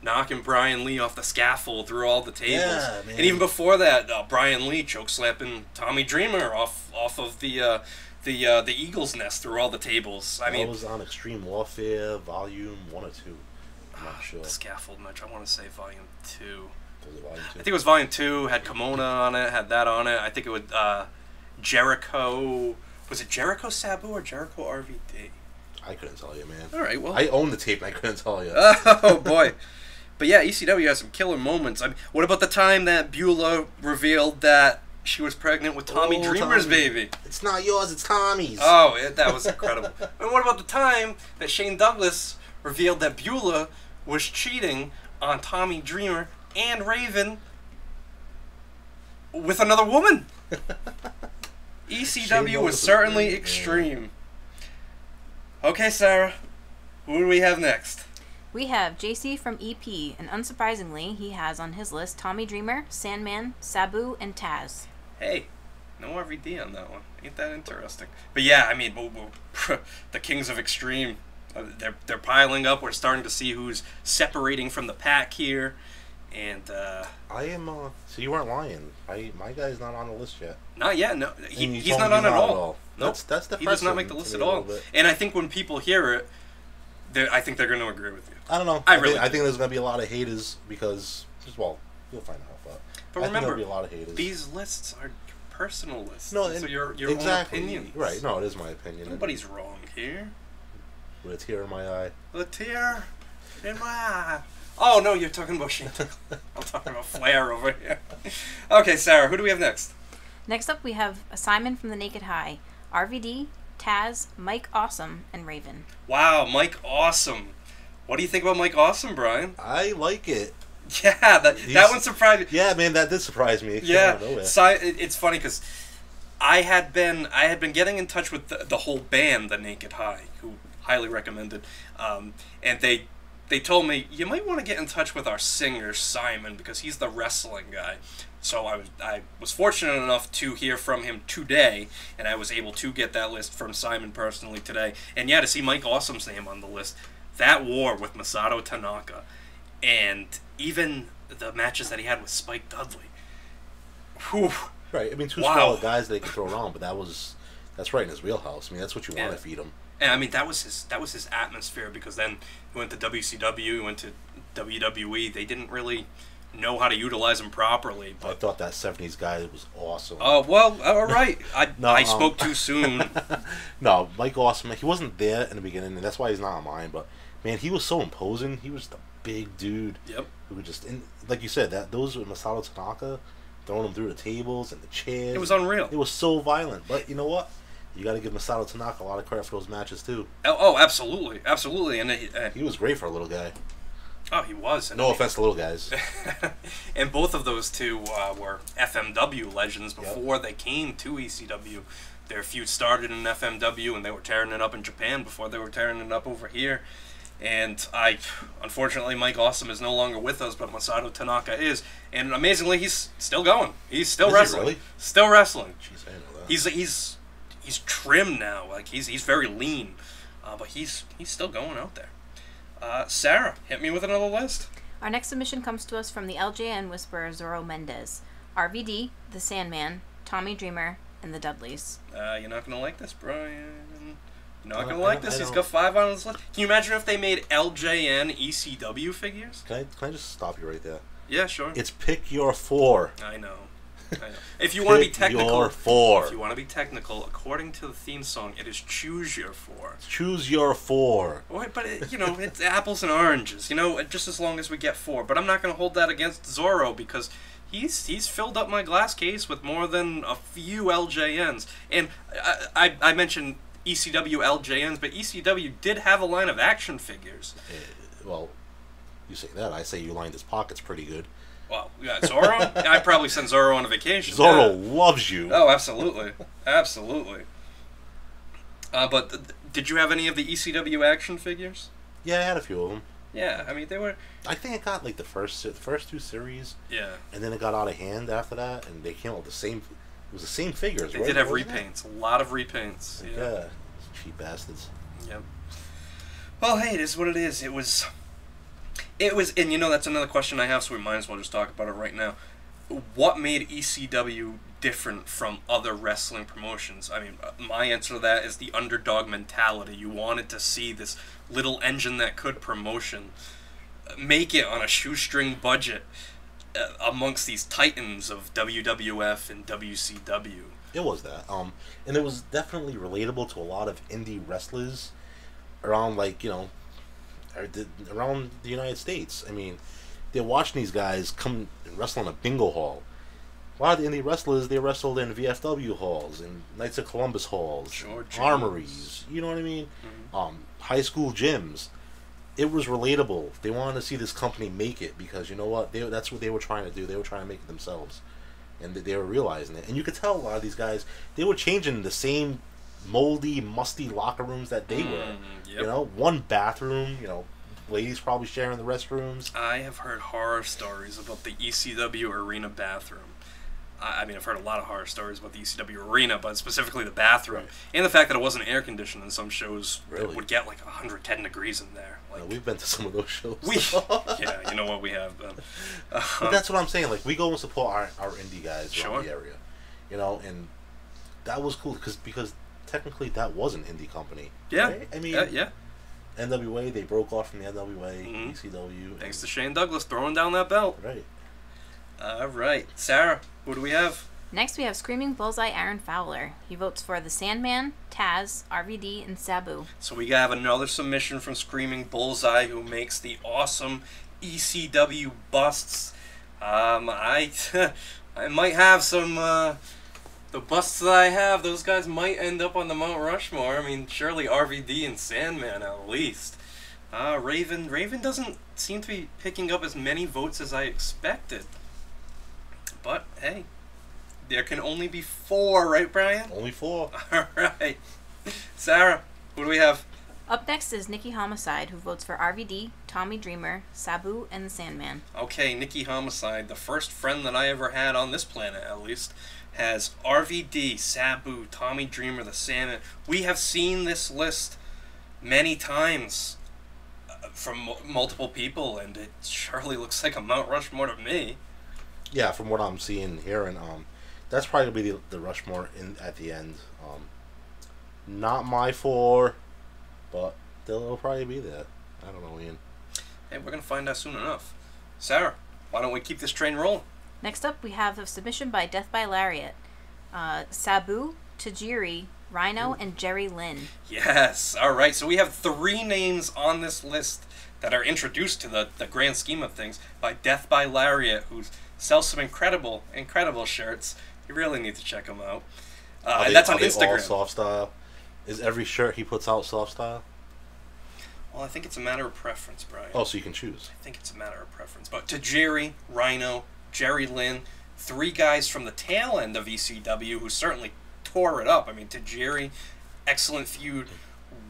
Speaker 1: knocking Brian Lee off the scaffold through all the tables.
Speaker 2: Yeah, man.
Speaker 1: And even before that, Brian Lee chokeslapping Tommy Dreamer off of the Eagle's Nest through all the tables. I mean,
Speaker 2: was on Extreme Warfare Volume 1 or 2. I'm not sure.
Speaker 1: The scaffold match. I want to say Volume 2.
Speaker 2: Was it Volume 2?
Speaker 1: I think it was Volume 2. Had Kimona on it. Had that on it. I think it would Jericho. Was it Jericho Sabu or Jericho RVD?
Speaker 2: I couldn't tell you, man.
Speaker 1: All right, well,
Speaker 2: I own the tape and I couldn't tell you.
Speaker 1: Oh boy. But yeah, ECW has some killer moments. I mean, what about the time that Beulah revealed that she was pregnant with Tommy Dreamer's baby?
Speaker 2: It's not yours, it's Tommy's.
Speaker 1: Oh, that was incredible. And what about the time that Shane Douglas revealed that Beulah was cheating on Tommy Dreamer and Raven with another woman? ECW was certainly extreme. Okay, Sarah, who do we have next?
Speaker 3: We have JC from EP, and unsurprisingly, he has on his list Tommy Dreamer, Sandman, Sabu, and Taz.
Speaker 1: Hey, no RVD on that one. Ain't that interesting? But yeah, I mean, the Kings of Extreme, they're piling up. We're starting to see who's separating from the pack here, and
Speaker 2: I am. So you weren't lying. My guy's not on the list yet.
Speaker 1: Not yet. No, he's not on at all.
Speaker 2: Nope. That's
Speaker 1: he does not make the list at all. And I think when people hear it, I think they're going to agree with you.
Speaker 2: I don't know. I think there's going to be a lot of haters because, well, you'll find out.
Speaker 1: But remember,
Speaker 2: there'll be a lot of haters.
Speaker 1: These lists are personal lists.
Speaker 2: No,
Speaker 1: so your
Speaker 2: exactly,
Speaker 1: own opinions.
Speaker 2: Right. No, it is my opinion.
Speaker 1: Nobody's wrong here.
Speaker 2: With a tear in my eye.
Speaker 1: A tear in my eye. Oh, no, you're talking about Shane. I'm talking about Flair over here. Okay, Sarah, who do we have next?
Speaker 3: Next up, we have Simon from the Naked High, RVD, Taz, Mike Awesome, and Raven.
Speaker 1: Wow, Mike Awesome. What do you think about Mike Awesome, Brian?
Speaker 2: I like it.
Speaker 1: Yeah, that one surprised me.
Speaker 2: Yeah, man, that did surprise me.
Speaker 1: Yeah, it's funny because I had been getting in touch with the whole band, the Naked High, who highly recommended, and they told me you might want to get in touch with our singer Simon because he's the wrestling guy. So I was fortunate enough to hear from him today, and I was able to get that list from Simon personally today. And yeah, to see Mike Awesome's name on the list, that war with Masato Tanaka, and even the matches that he had with Spike Dudley. Whew.
Speaker 2: Right, I mean, two smaller guys they could throw around, but that's right in his wheelhouse. I mean, that's what you want to feed him.
Speaker 1: And I mean, that was his atmosphere, because then he went to WCW, he went to WWE. They didn't really know how to utilize him properly. But
Speaker 2: I thought that 70s guy was awesome.
Speaker 1: Oh, well, all right. I spoke too soon.
Speaker 2: No, Mike Awesome, he wasn't there in the beginning, and that's why he's not on mine. But, man, he was so imposing. He was the big dude.
Speaker 1: Yep.
Speaker 2: Who would just, like you said, those with Masato Tanaka, throwing him through the tables and the chairs.
Speaker 1: It was unreal.
Speaker 2: It was so violent. But you know what? You got to give Masato Tanaka a lot of credit for those matches, too.
Speaker 1: Oh, absolutely. Absolutely. And
Speaker 2: he was great for a little guy.
Speaker 1: Oh, he was.
Speaker 2: No offense to little guys.
Speaker 1: And both of those two were FMW legends before they came to ECW. Their feud started in FMW, and they were tearing it up in Japan before they were tearing it up over here. And unfortunately, Mike Awesome is no longer with us, but Masato Tanaka is. And amazingly, he's still going. He's still wrestling.
Speaker 2: He really?
Speaker 1: Still wrestling.
Speaker 2: Jeez, I didn't know that.
Speaker 1: He's trim now. Like he's very lean, but he's still going out there. Sarah, hit me with another list.
Speaker 3: Our next submission comes to us from the LJN Whisperer Zorro Mendez. RVD, the Sandman, Tommy Dreamer, and the Dudleys.
Speaker 1: You're not going to like this, Brian. You're not going to like this. He's got 5 on his list. Can you imagine if they made LJN ECW figures?
Speaker 2: Can I just stop you right there?
Speaker 1: Yeah, sure.
Speaker 2: It's pick your 4.
Speaker 1: I know. If you want to be technical,
Speaker 2: your 4.
Speaker 1: If you want to be technical, according to the theme song, it is choose your 4.
Speaker 2: Choose your 4.
Speaker 1: Wait, but it's apples and oranges. Just as long as we get 4. But I'm not going to hold that against Zorro because he's filled up my glass case with more than a few LJNs. And I mentioned ECW LJNs, but ECW did have a line of action figures.
Speaker 2: Well, you say that. I say you lined his pockets pretty good.
Speaker 1: Well, yeah, Zorro? I'd probably send Zorro on a vacation.
Speaker 2: Zorro loves you.
Speaker 1: Oh, absolutely. Absolutely. But did you have any of the ECW action figures?
Speaker 2: Yeah, I had a few of them.
Speaker 1: Yeah, I mean, they were...
Speaker 2: I think I got, like, the first 2 series.
Speaker 1: Yeah.
Speaker 2: And then it got out of hand after that, and they came out with the same... It was the same figures,
Speaker 1: They
Speaker 2: right?
Speaker 1: did have repaints. A lot of repaints.
Speaker 2: Yeah. Cheap bastards.
Speaker 1: Yep. Well, hey, it is what it is. It was, and that's another question I have, so we might as well just talk about it right now. What made ECW different from other wrestling promotions? I mean, my answer to that is the underdog mentality. You wanted to see this little engine that could promotion make it on a shoestring budget amongst these titans of WWF and WCW.
Speaker 2: It was that. And it was definitely relatable to a lot of indie wrestlers around, around the United States. I mean, they're watching these guys come and wrestle in a bingo hall. A lot of the indie wrestlers, they wrestled in VFW halls and Knights of Columbus halls, armories. You know what I mean? Mm-hmm. High school gyms. It was relatable. They wanted to see this company make it because you know what? That's what they were trying to do. They were trying to make it themselves. And they were realizing it. And you could tell a lot of these guys, they were changing the same moldy, musty locker rooms that they were. Yep. One bathroom, ladies probably sharing the restrooms.
Speaker 1: I have heard horror stories about the ECW arena bathroom. I mean, I've heard a lot of horror stories about the ECW arena, but specifically the bathroom. Right. And the fact that it wasn't air-conditioned in some shows. Really? It would get like 110 degrees in there.
Speaker 2: We've been to some of those shows.
Speaker 1: Yeah, you know what, we have been.
Speaker 2: But that's what I'm saying. Like, we go and support our indie guys around the area. And that was cool because technically that was an indie company.
Speaker 1: Yeah.
Speaker 2: Right? I mean,
Speaker 1: yeah.
Speaker 2: NWA, they broke off from the NWA, ECW.
Speaker 1: Thanks to Shane Douglas throwing down that belt.
Speaker 2: Right.
Speaker 1: All right. Sarah, who do we have?
Speaker 3: Next, we have Screaming Bullseye Aaron Fowler. He votes for the Sandman, Taz, RVD, and Sabu.
Speaker 1: So we have another submission from Screaming Bullseye, who makes the awesome ECW busts. I might have some... the busts that I have, those guys might end up on the Mount Rushmore. I mean, surely RVD and Sandman at least. Raven doesn't seem to be picking up as many votes as I expected. But, hey, there can only be 4, right, Brian?
Speaker 2: Only 4.
Speaker 1: All right. Sarah, who do we have?
Speaker 3: Up next is Nikki Homicide, who votes for RVD, Tommy Dreamer, Sabu, and the Sandman.
Speaker 1: Okay, Nikki Homicide, the first friend that I ever had on this planet, at least, has RVD, Sabu, Tommy Dreamer, the Sandman. We have seen this list many times from multiple people, and it surely looks like a Mount Rushmore to me.
Speaker 2: Yeah, from what I'm seeing here, and that's probably going to be the Rushmore at the end. Not my 4, but they'll probably be there. I don't know, Ian.
Speaker 1: Hey, we're going to find out soon enough. Sarah, why don't we keep this train rolling?
Speaker 3: Next up, we have a submission by Death by Lariat. Sabu, Tajiri, Rhino, and Jerry Lynn.
Speaker 1: Yes. All right. So we have 3 names on this list that are introduced to the grand scheme of things by Death by Lariat, who sells some incredible shirts. You really need to check them out. And that's on Instagram.
Speaker 2: All soft style? Is every shirt he puts out soft style?
Speaker 1: Well, I think it's a matter of preference, Brian.
Speaker 2: Oh, so you can choose.
Speaker 1: I think it's a matter of preference. But Tajiri, Rhino, Jerry Lynn, 3 guys from the tail end of ECW who certainly tore it up. I mean, Tajiri, excellent feud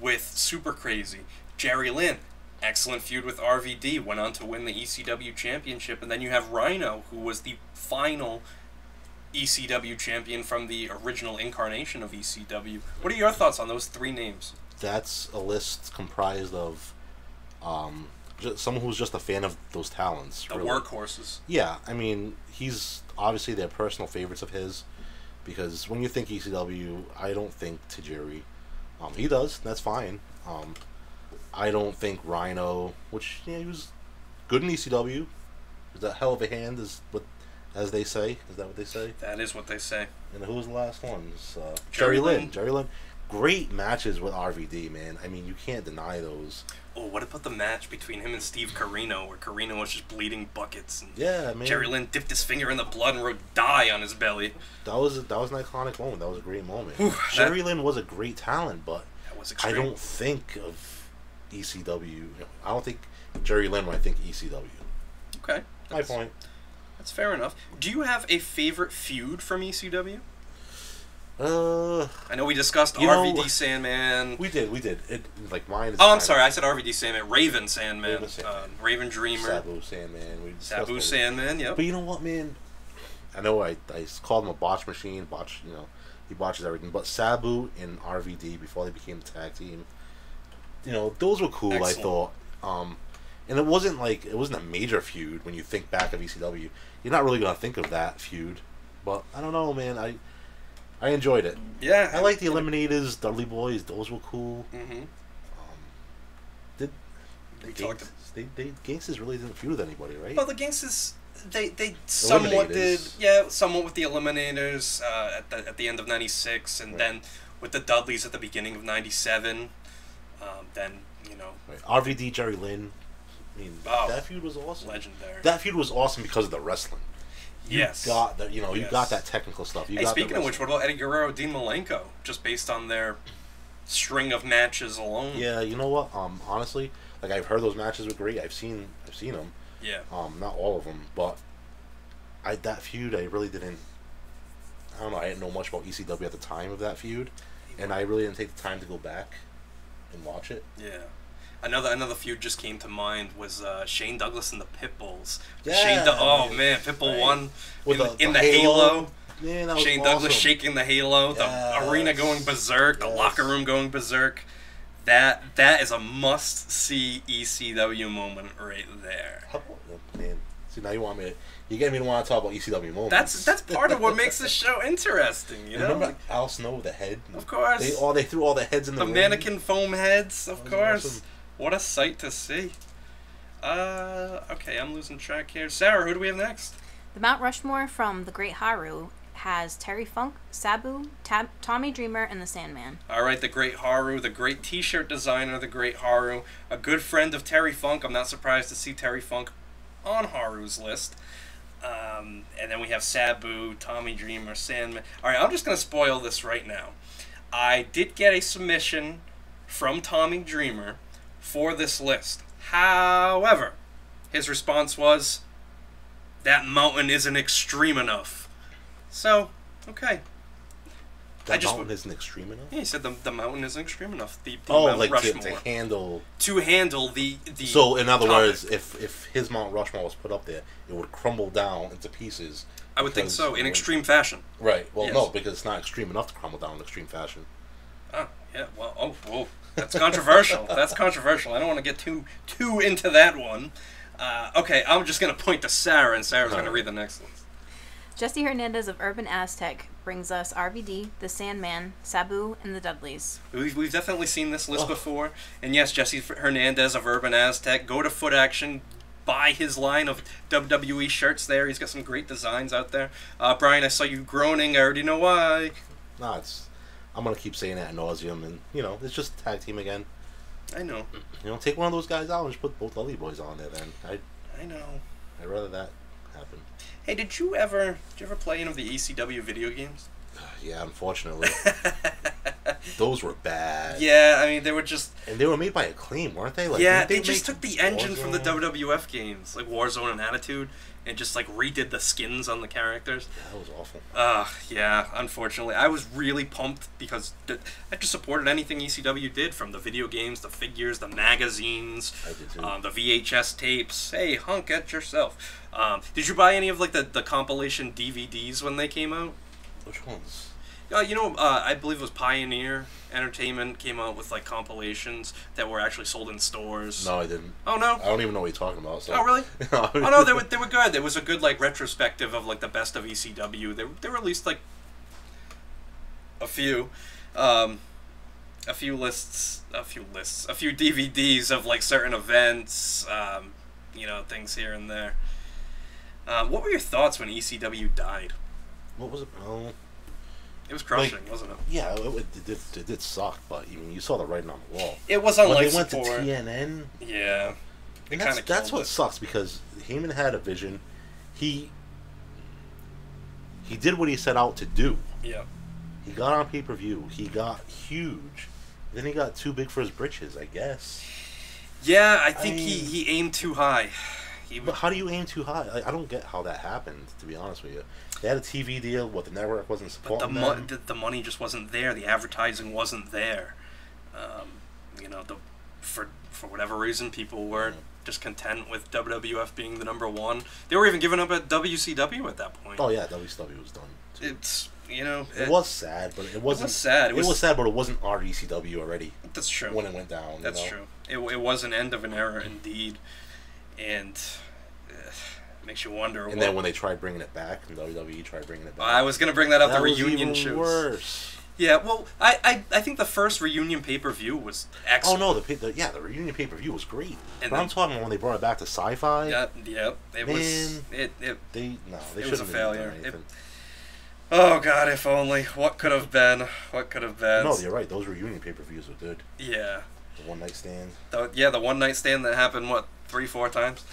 Speaker 1: with Super Crazy. Jerry Lynn, excellent feud with RVD, went on to win the ECW championship. And then you have Rhino, who was the final ECW champion from the original incarnation of ECW. What are your thoughts on those 3 names?
Speaker 2: That's a list comprised of someone who's just a fan of those talents.
Speaker 1: The workhorses.
Speaker 2: Yeah, I mean, he's obviously their personal favorites of his, because when you think ECW, I don't think Tajiri. He does. That's fine. I don't think Rhino, which he was good in ECW. Was that hell of a hand? As they say. Is that what they say?
Speaker 1: That is what they say.
Speaker 2: And who was the last one? Jerry Lynn. Jerry Lynn. Great matches with RVD, man. I mean, you can't deny those.
Speaker 1: Oh, what about the match between him and Steve Carino, where Carino was just bleeding buckets, and
Speaker 2: yeah, man.
Speaker 1: Jerry Lynn dipped his finger in the blood and wrote "die" on his belly.
Speaker 2: That was an iconic moment. That was a great moment. Jerry Lynn was a great talent, but I don't think of ECW. I don't think Jerry Lynn when I think ECW.
Speaker 1: Okay,
Speaker 2: my point.
Speaker 1: That's fair enough. Do you have a favorite feud from ECW? I know we discussed RVD Sandman.
Speaker 2: We did. Mine is...
Speaker 1: Oh, I'm sorry. I said RVD Sandman. Raven Sandman. Raven Dreamer.
Speaker 2: Sabu Sandman.
Speaker 1: Sabu Sandman, yep.
Speaker 2: But you know what, man? I know I called him a botch machine. He botches everything. But Sabu and RVD, before they became the tag team, those were cool, excellent. I thought. And it wasn't a major feud when you think back of ECW. You're not really going to think of that feud. But I don't know, man. I enjoyed it.
Speaker 1: Yeah.
Speaker 2: I like the Eliminators, Dudley Boys. Those were cool.
Speaker 1: Mm-hmm.
Speaker 2: Gangsters really didn't feud with anybody, right?
Speaker 1: Well, the Gangsters, they somewhat did. Yeah, somewhat with the Eliminators at the end of '96, and then with the Dudleys at the beginning of '97. Then
Speaker 2: Right. RVD, Jerry Lynn. I mean, that feud was awesome.
Speaker 1: Legendary.
Speaker 2: That feud was awesome because of the wrestling. You got that. You got that technical stuff.
Speaker 1: Speaking of which, what about Eddie Guerrero, Dean Malenko? Just based on their string of matches alone.
Speaker 2: Yeah, you know what? Honestly, I've heard those matches were great. I've seen them.
Speaker 1: Yeah.
Speaker 2: Not all of them, but that feud I really didn't. I don't know. I didn't know much about ECW at the time of that feud, and I really didn't take the time to go back and watch it.
Speaker 1: Yeah. Another feud just came to mind was Shane Douglas and the Pitbulls.
Speaker 2: Yeah.
Speaker 1: Pitbull won in the Halo.
Speaker 2: Man, that was
Speaker 1: Shane
Speaker 2: awesome.
Speaker 1: Douglas shaking the Halo, the arena going berserk, the locker room going berserk. That is a must-see ECW moment right there.
Speaker 2: Man, see, now you get me to want to talk about ECW moments.
Speaker 1: That's part of what makes the show interesting, you know?
Speaker 2: Remember Al Snow with the head?
Speaker 1: Of course.
Speaker 2: They threw all the heads in the ring.
Speaker 1: Mannequin foam heads, of course.
Speaker 2: Awesome.
Speaker 1: What a sight to see. Okay, I'm losing track here. Sarah, who do we have next?
Speaker 3: The Mount Rushmore from the Great Haru has Terry Funk, Sabu, Tommy Dreamer, and the Sandman.
Speaker 1: All right, the Great Haru, the great T-shirt designer, the Great Haru, a good friend of Terry Funk. I'm not surprised to see Terry Funk on Haru's list. And then we have Sabu, Tommy Dreamer, Sandman. All right, I'm just going to spoil this right now. I did get a submission from Tommy Dreamer for this list. However, his response was, that mountain isn't extreme enough. So, okay.
Speaker 2: That mountain isn't extreme enough?
Speaker 1: Yeah, he said the mountain isn't extreme enough. The Mount Rushmore.
Speaker 2: To handle...
Speaker 1: To handle the
Speaker 2: So, in other
Speaker 1: topic.
Speaker 2: words, if his Mount Rushmore was put up there, it would crumble down into pieces.
Speaker 1: I would think so, in extreme fashion.
Speaker 2: Right. Well,
Speaker 1: yes.
Speaker 2: No, because it's not extreme enough to crumble down in extreme fashion.
Speaker 1: Oh, yeah, well, whoa. That's controversial. That's controversial. I don't want to get too into that one. Okay, I'm just going to point to Sara, and Sarah's going to read the next one.
Speaker 3: Jesse Hernandez of Urban Aztec brings us RVD, the Sandman, Sabu, and the Dudleys.
Speaker 1: We've definitely seen this list before. And yes, Jesse Hernandez of Urban Aztec. Go to Foot Action. Buy his line of WWE shirts there. He's got some great designs out there. Brian, I saw you groaning. I already know why.
Speaker 2: No, I'm going to keep saying that ad nauseum, and, it's just a tag team again.
Speaker 1: I know.
Speaker 2: Take one of those guys out and just put both Dudley Boys on there, then.
Speaker 1: I know.
Speaker 2: I'd rather that happen.
Speaker 1: Hey, did you ever play any of the ECW video games?
Speaker 2: Yeah, unfortunately. Those were bad.
Speaker 1: Yeah, I mean, they were just...
Speaker 2: And they were made by Acclaim, weren't they?
Speaker 1: They just took the engine from the WWF games, like Warzone and Attitude, and just, redid the skins on the characters.
Speaker 2: Yeah, that was awful.
Speaker 1: Yeah, unfortunately. I was really pumped because I just supported anything ECW did, from the video games, the figures, the magazines,
Speaker 2: I did too.
Speaker 1: the VHS tapes. Hey, hunk at yourself. Did you buy any of, the compilation DVDs when they came out?
Speaker 2: Which ones?
Speaker 1: I believe it was Pioneer Entertainment came out with like compilations that were actually sold in stores.
Speaker 2: No, I didn't.
Speaker 1: Oh no.
Speaker 2: I don't even know what you're talking about. So.
Speaker 1: Oh really? Oh no, they were good. There was a good like retrospective of like the best of ECW. They released like a few DVDs of like certain events, things here and there. What were your thoughts when ECW died?
Speaker 2: What was it? Oh.
Speaker 1: It was crushing, wasn't it?
Speaker 2: Yeah, it did suck, but you saw the writing on the wall.
Speaker 1: It was on
Speaker 2: when
Speaker 1: life
Speaker 2: they went
Speaker 1: support.
Speaker 2: to TNN.
Speaker 1: Yeah,
Speaker 2: that's what sucks, because Heyman had a vision. He did what he set out to do.
Speaker 1: Yeah.
Speaker 2: He got on pay-per-view. He got huge. Then he got too big for his britches, I guess.
Speaker 1: Yeah, I think he aimed too high.
Speaker 2: But how do you aim too high? I don't get how that happened, to be honest with you. They had a TV deal, the network wasn't supporting them.
Speaker 1: The money just wasn't there. The advertising wasn't there. For whatever reason, people were just content with WWF being the #1. They were even giving up at WCW at that point.
Speaker 2: Oh yeah, WCW was done.
Speaker 1: It's
Speaker 2: it was sad, but it wasn't.
Speaker 1: It was sad.
Speaker 2: It was sad, but it wasn't our ECW already.
Speaker 1: That's true.
Speaker 2: When it went down.
Speaker 1: That's true. It was an end of an era indeed, and makes you wonder.
Speaker 2: And then when they tried bringing it back, and WWE tried bringing it back,
Speaker 1: I was gonna bring that up.
Speaker 2: That
Speaker 1: the
Speaker 2: was
Speaker 1: reunion
Speaker 2: even
Speaker 1: shows.
Speaker 2: Worse.
Speaker 1: Yeah, well, I think the first reunion pay-per-view was excellent.
Speaker 2: Oh no, the reunion pay-per-view was great.
Speaker 1: And
Speaker 2: but I'm talking about when they brought it back to Sci-Fi.
Speaker 1: Yeah, it was. They
Speaker 2: was a failure.
Speaker 1: Oh God, if only. What could have been? What could have been?
Speaker 2: No, you're right. Those reunion pay-per-views were good.
Speaker 1: Yeah.
Speaker 2: The one night stand.
Speaker 1: The one night stand that happened 3-4 times.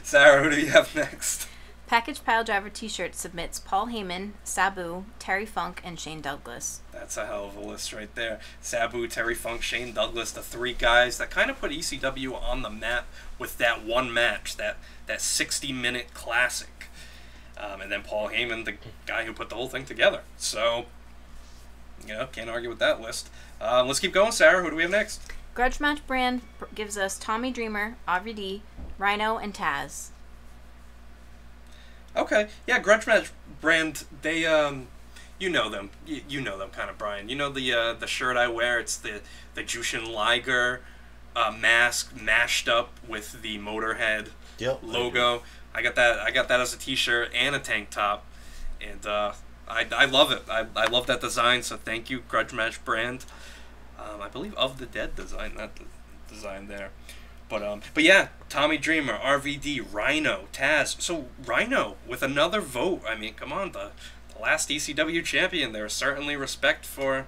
Speaker 1: Sarah, who do you have next?
Speaker 3: Package Piledriver T-shirt submits Paul Heyman, Sabu, Terry Funk, and Shane Douglas.
Speaker 1: That's a hell of a list right there. Sabu, Terry Funk, Shane Douglas, the three guys that kind of put ECW on the map with that one match, that 60-minute classic. And then Paul Heyman, the guy who put the whole thing together. So, can't argue with that list. Let's keep going, Sarah. Who do we have next?
Speaker 3: Grudge Match brand gives us Tommy Dreamer, RVD, Rhino, and Taz.
Speaker 1: Okay, yeah, Grudge Match brand, they, you know them. You know them kind of, Brian. You know the shirt I wear? It's the Jushin Liger mask mashed up with the Motorhead logo. I got that as a t-shirt and a tank top, and I love it. I love that design, so thank you, Grudge Match brand. I believe Of the Dead design that design there. But yeah, Tommy Dreamer, RVD, Rhino, Taz. So Rhino with another vote. I mean, come on, the last ECW champion. There's certainly respect for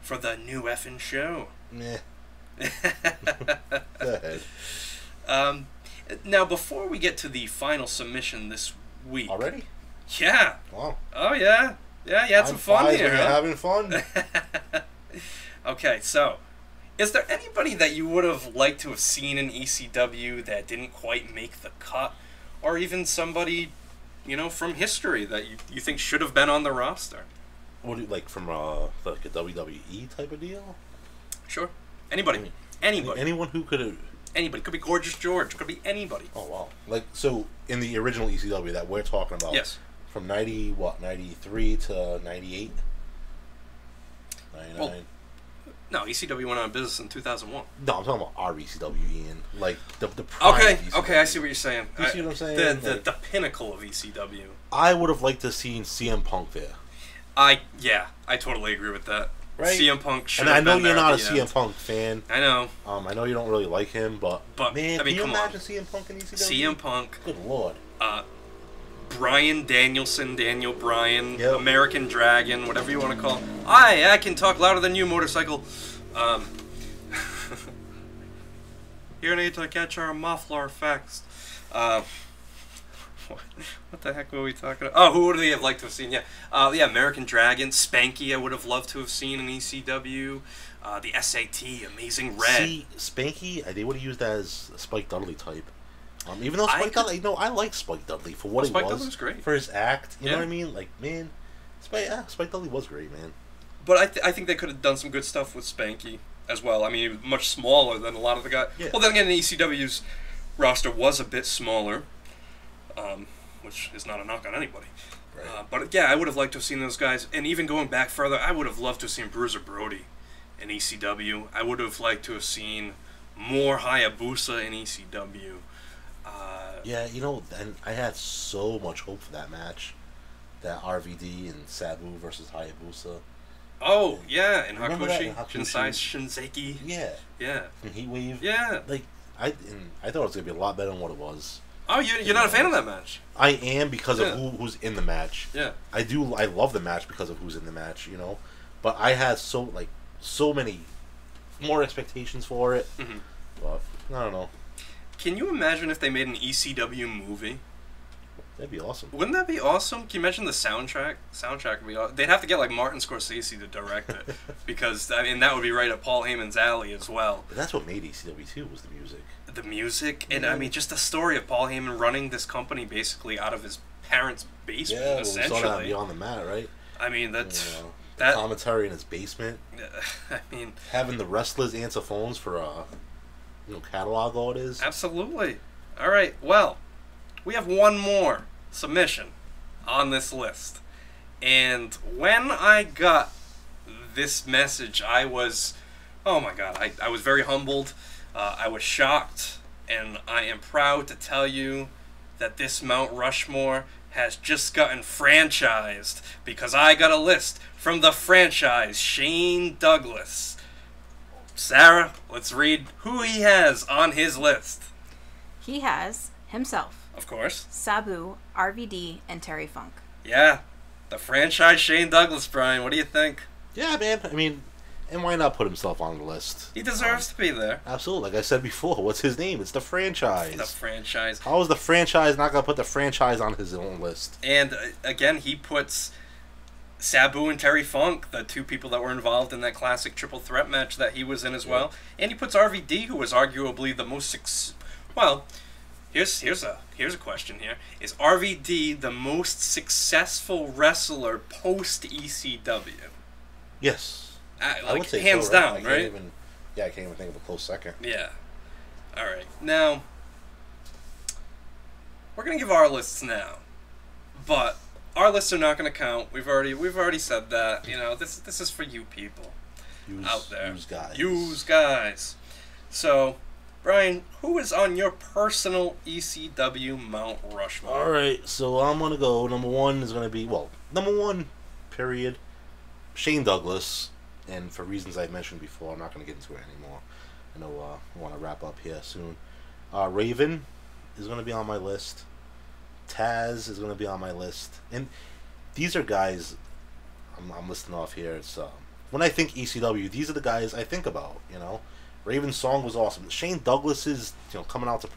Speaker 1: the new effing show.
Speaker 2: Meh. Go ahead.
Speaker 1: Now, before we get to the final submission this week.
Speaker 2: Already?
Speaker 1: Yeah.
Speaker 2: Wow.
Speaker 1: Oh yeah. Yeah, you had some fun here.
Speaker 2: You're having fun.
Speaker 1: Okay, so. Is there anybody that you would have liked to have seen in ECW that didn't quite make the cut? Or even somebody, from history that you think should have been on the roster?
Speaker 2: What do you like from like a WWE type of deal?
Speaker 1: Sure. Anybody. Anybody.
Speaker 2: Anyone who could have...
Speaker 1: Anybody. Could be Gorgeous George. Could be anybody.
Speaker 2: Oh, wow. Like, so, in the original ECW that we're talking about...
Speaker 1: Yes.
Speaker 2: From 93 to 98? 99?
Speaker 1: Well, no, ECW went out of business in 2001.
Speaker 2: No, I'm talking about our ECW, Ian. Like, the prime
Speaker 1: Okay, I see what you're saying.
Speaker 2: You see what I'm saying?
Speaker 1: The pinnacle of ECW.
Speaker 2: I would have liked to have seen CM Punk there.
Speaker 1: I totally agree with that.
Speaker 2: Right?
Speaker 1: CM Punk should
Speaker 2: have been there. And I know you're not a
Speaker 1: CM
Speaker 2: Punk fan.
Speaker 1: I know.
Speaker 2: I know you don't really like him, but man,
Speaker 1: I mean,
Speaker 2: can you imagine CM Punk in ECW?
Speaker 1: CM Punk.
Speaker 2: Good lord.
Speaker 1: Bryan Danielson, Daniel Bryan,
Speaker 2: yep.
Speaker 1: American Dragon, whatever you want to call him. I can talk louder than you, motorcycle. You need to catch our muffler effects. What the heck were we talking about? Oh, who would we have liked to have seen? Yeah, American Dragon, Spanky. I would have loved to have seen in ECW. The SAT, Amazing Red.
Speaker 2: See, Spanky, they would have used that as a Spike Dudley type. Even though Spike Dudley, I like Spike Dudley for what he was.
Speaker 1: Spike Dudley was great.
Speaker 2: For his act, you know what I mean? Like, man, Spike Dudley was great, man.
Speaker 1: But I think they could have done some good stuff with Spanky as well. I mean, he was much smaller than a lot of the guys. Yeah. Well, then again, ECW's roster was a bit smaller, which is not a knock on anybody.
Speaker 2: Right.
Speaker 1: But yeah, I would have liked to have seen those guys. And even going back further, I would have loved to have seen Bruiser Brody in ECW. I would have liked to have seen more Hayabusa in ECW.
Speaker 2: Yeah, you know, and I had so much hope for that match. That RVD and Sabu versus Hayabusa.
Speaker 1: Oh, yeah, and
Speaker 2: Remember that in
Speaker 1: Hakushi,
Speaker 2: Hakushi?
Speaker 1: Shinseki.
Speaker 2: Yeah.
Speaker 1: Yeah.
Speaker 2: And Heatwave.
Speaker 1: Yeah.
Speaker 2: Like, I thought it was going to be a lot better than what it was.
Speaker 1: Oh, you're not a fan of that match?
Speaker 2: I am because of
Speaker 1: Yeah.
Speaker 2: who's in the match.
Speaker 1: Yeah.
Speaker 2: I love the match because of who's in the match, you know? But I had so many more expectations for it.
Speaker 1: Mm-hmm.
Speaker 2: But, I don't know.
Speaker 1: Can you imagine if they made an ECW movie?
Speaker 2: That'd be awesome.
Speaker 1: Wouldn't that be awesome? Can you imagine the soundtrack? Soundtrack would be awesome. They'd have to get like Martin Scorsese to direct it, because I mean that would be right up Paul Heyman's alley as well.
Speaker 2: But that's what made ECW too, was the music.
Speaker 1: The music, and I mean just the story of Paul Heyman running this company basically out of his parents' basement,
Speaker 2: Yeah, well, we
Speaker 1: essentially.
Speaker 2: saw that Beyond the Mat, right?
Speaker 1: I mean that's
Speaker 2: You know,
Speaker 1: that.
Speaker 2: commentary in his basement,
Speaker 1: I mean,
Speaker 2: having the wrestlers answer phones for catalog all it is.
Speaker 1: absolutely. All right, well, we have one more submission on this list. And when I got this message, I was, oh my god, I was very humbled. I was shocked, and I am proud to tell you that this Mount Rushmore has just gotten franchised, because I got a list from the franchise Shane Douglas. Sarah, let's read who he has on his list.
Speaker 3: He has himself,
Speaker 1: Of course.
Speaker 3: Sabu, RVD, and Terry Funk.
Speaker 1: Yeah. The franchise Shane Douglas, Brian. What do you think?
Speaker 2: Yeah, man. I mean, and why not put himself on the list?
Speaker 1: He deserves to be there.
Speaker 2: Absolutely. Like I said before, what's his name? It's the franchise.
Speaker 1: The franchise.
Speaker 2: How is the franchise not going to put the franchise on his own list?
Speaker 1: And again, he puts Sabu and Terry Funk, the two people that were involved in that classic triple threat match that he was in as well. And he puts RVD, who was arguably the most well, here's a question here. Is RVD the most successful wrestler post ECW?
Speaker 2: Yes. I would say
Speaker 1: hands
Speaker 2: so,
Speaker 1: down,
Speaker 2: I can't
Speaker 1: right?
Speaker 2: I can't even think of a close second.
Speaker 1: Yeah. All right. Now, we're gonna give our lists now, but our lists are not gonna count. We've already said that. You know, this is for you people out there.
Speaker 2: Use guys.
Speaker 1: Use guys. So, Brian, who is on your personal ECW Mount Rushmore?
Speaker 2: All right, so I'm going to go. Number one is going to be, number one, period, Shane Douglas. And for reasons I've mentioned before, I'm not going to get into it anymore. I know I want to wrap up here soon. Raven is going to be on my list. Taz is going to be on my list. And these are guys I'm listing off here. It's when I think ECW, these are the guys I think about, you know. Raven's song was awesome. Shane Douglas is, coming out to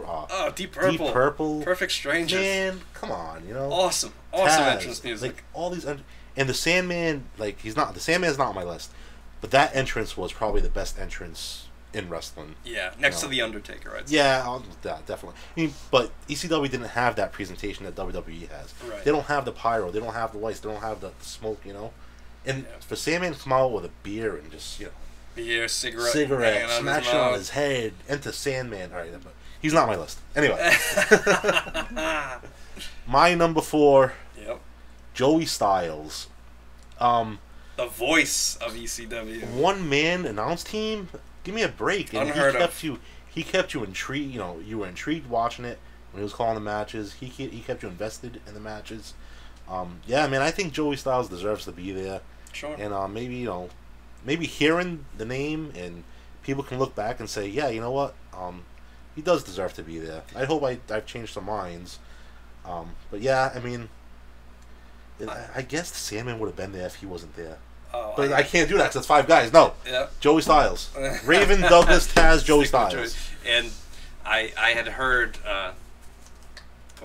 Speaker 1: Deep Purple.
Speaker 2: Deep Purple.
Speaker 1: Perfect Strangers.
Speaker 2: Man, come on, you know.
Speaker 1: Awesome
Speaker 2: Taz,
Speaker 1: entrance music.
Speaker 2: Like all these, and the Sandman, the Sandman's not on my list, but that entrance was probably the best entrance in wrestling.
Speaker 1: Yeah, next to the Undertaker, I'd say.
Speaker 2: Yeah, definitely. I mean, but ECW didn't have that presentation that WWE has.
Speaker 1: Right.
Speaker 2: They don't have the pyro. They don't have the lights. They don't have the smoke. You know, and for Sandman to come out with a beer and just
Speaker 1: beer, cigarette,
Speaker 2: smashing on his head, into Sandman. All right, but he's not on my list. Anyway, my number 4.
Speaker 1: Yep.
Speaker 2: Joey Styles.
Speaker 1: The voice of ECW.
Speaker 2: One man announce team. Give me a break. And
Speaker 1: Unheard of.
Speaker 2: He kept you intrigued. You were intrigued watching it when he was calling the matches. He kept you invested in the matches. Yeah, man. I think Joey Styles deserves to be there.
Speaker 1: Sure.
Speaker 2: And maybe hearing the name and people can look back and say, yeah, you know what? He does deserve to be there. I hope I've changed some minds. But yeah, I mean, I guess Sandman would have been there if he wasn't there.
Speaker 1: Oh,
Speaker 2: But I can't do that because it's 5 guys. No.
Speaker 1: Yeah.
Speaker 2: Joey Styles. Raven, Douglas, Taz, Joey Styles.
Speaker 1: And I had heard, well,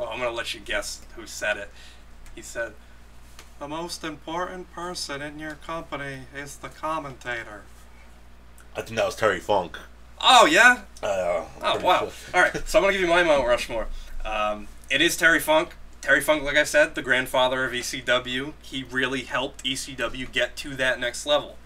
Speaker 1: I'm going to let you guess who said it. He said, the most important person in your company is the commentator.
Speaker 2: I think that was Terry Funk.
Speaker 1: Oh, yeah?
Speaker 2: Oh,
Speaker 1: wow.
Speaker 2: Sure.
Speaker 1: All right, so I'm going to give you my Mount Rushmore. It is Terry Funk. Terry Funk, like I said, the grandfather of ECW. He really helped ECW get to that next level.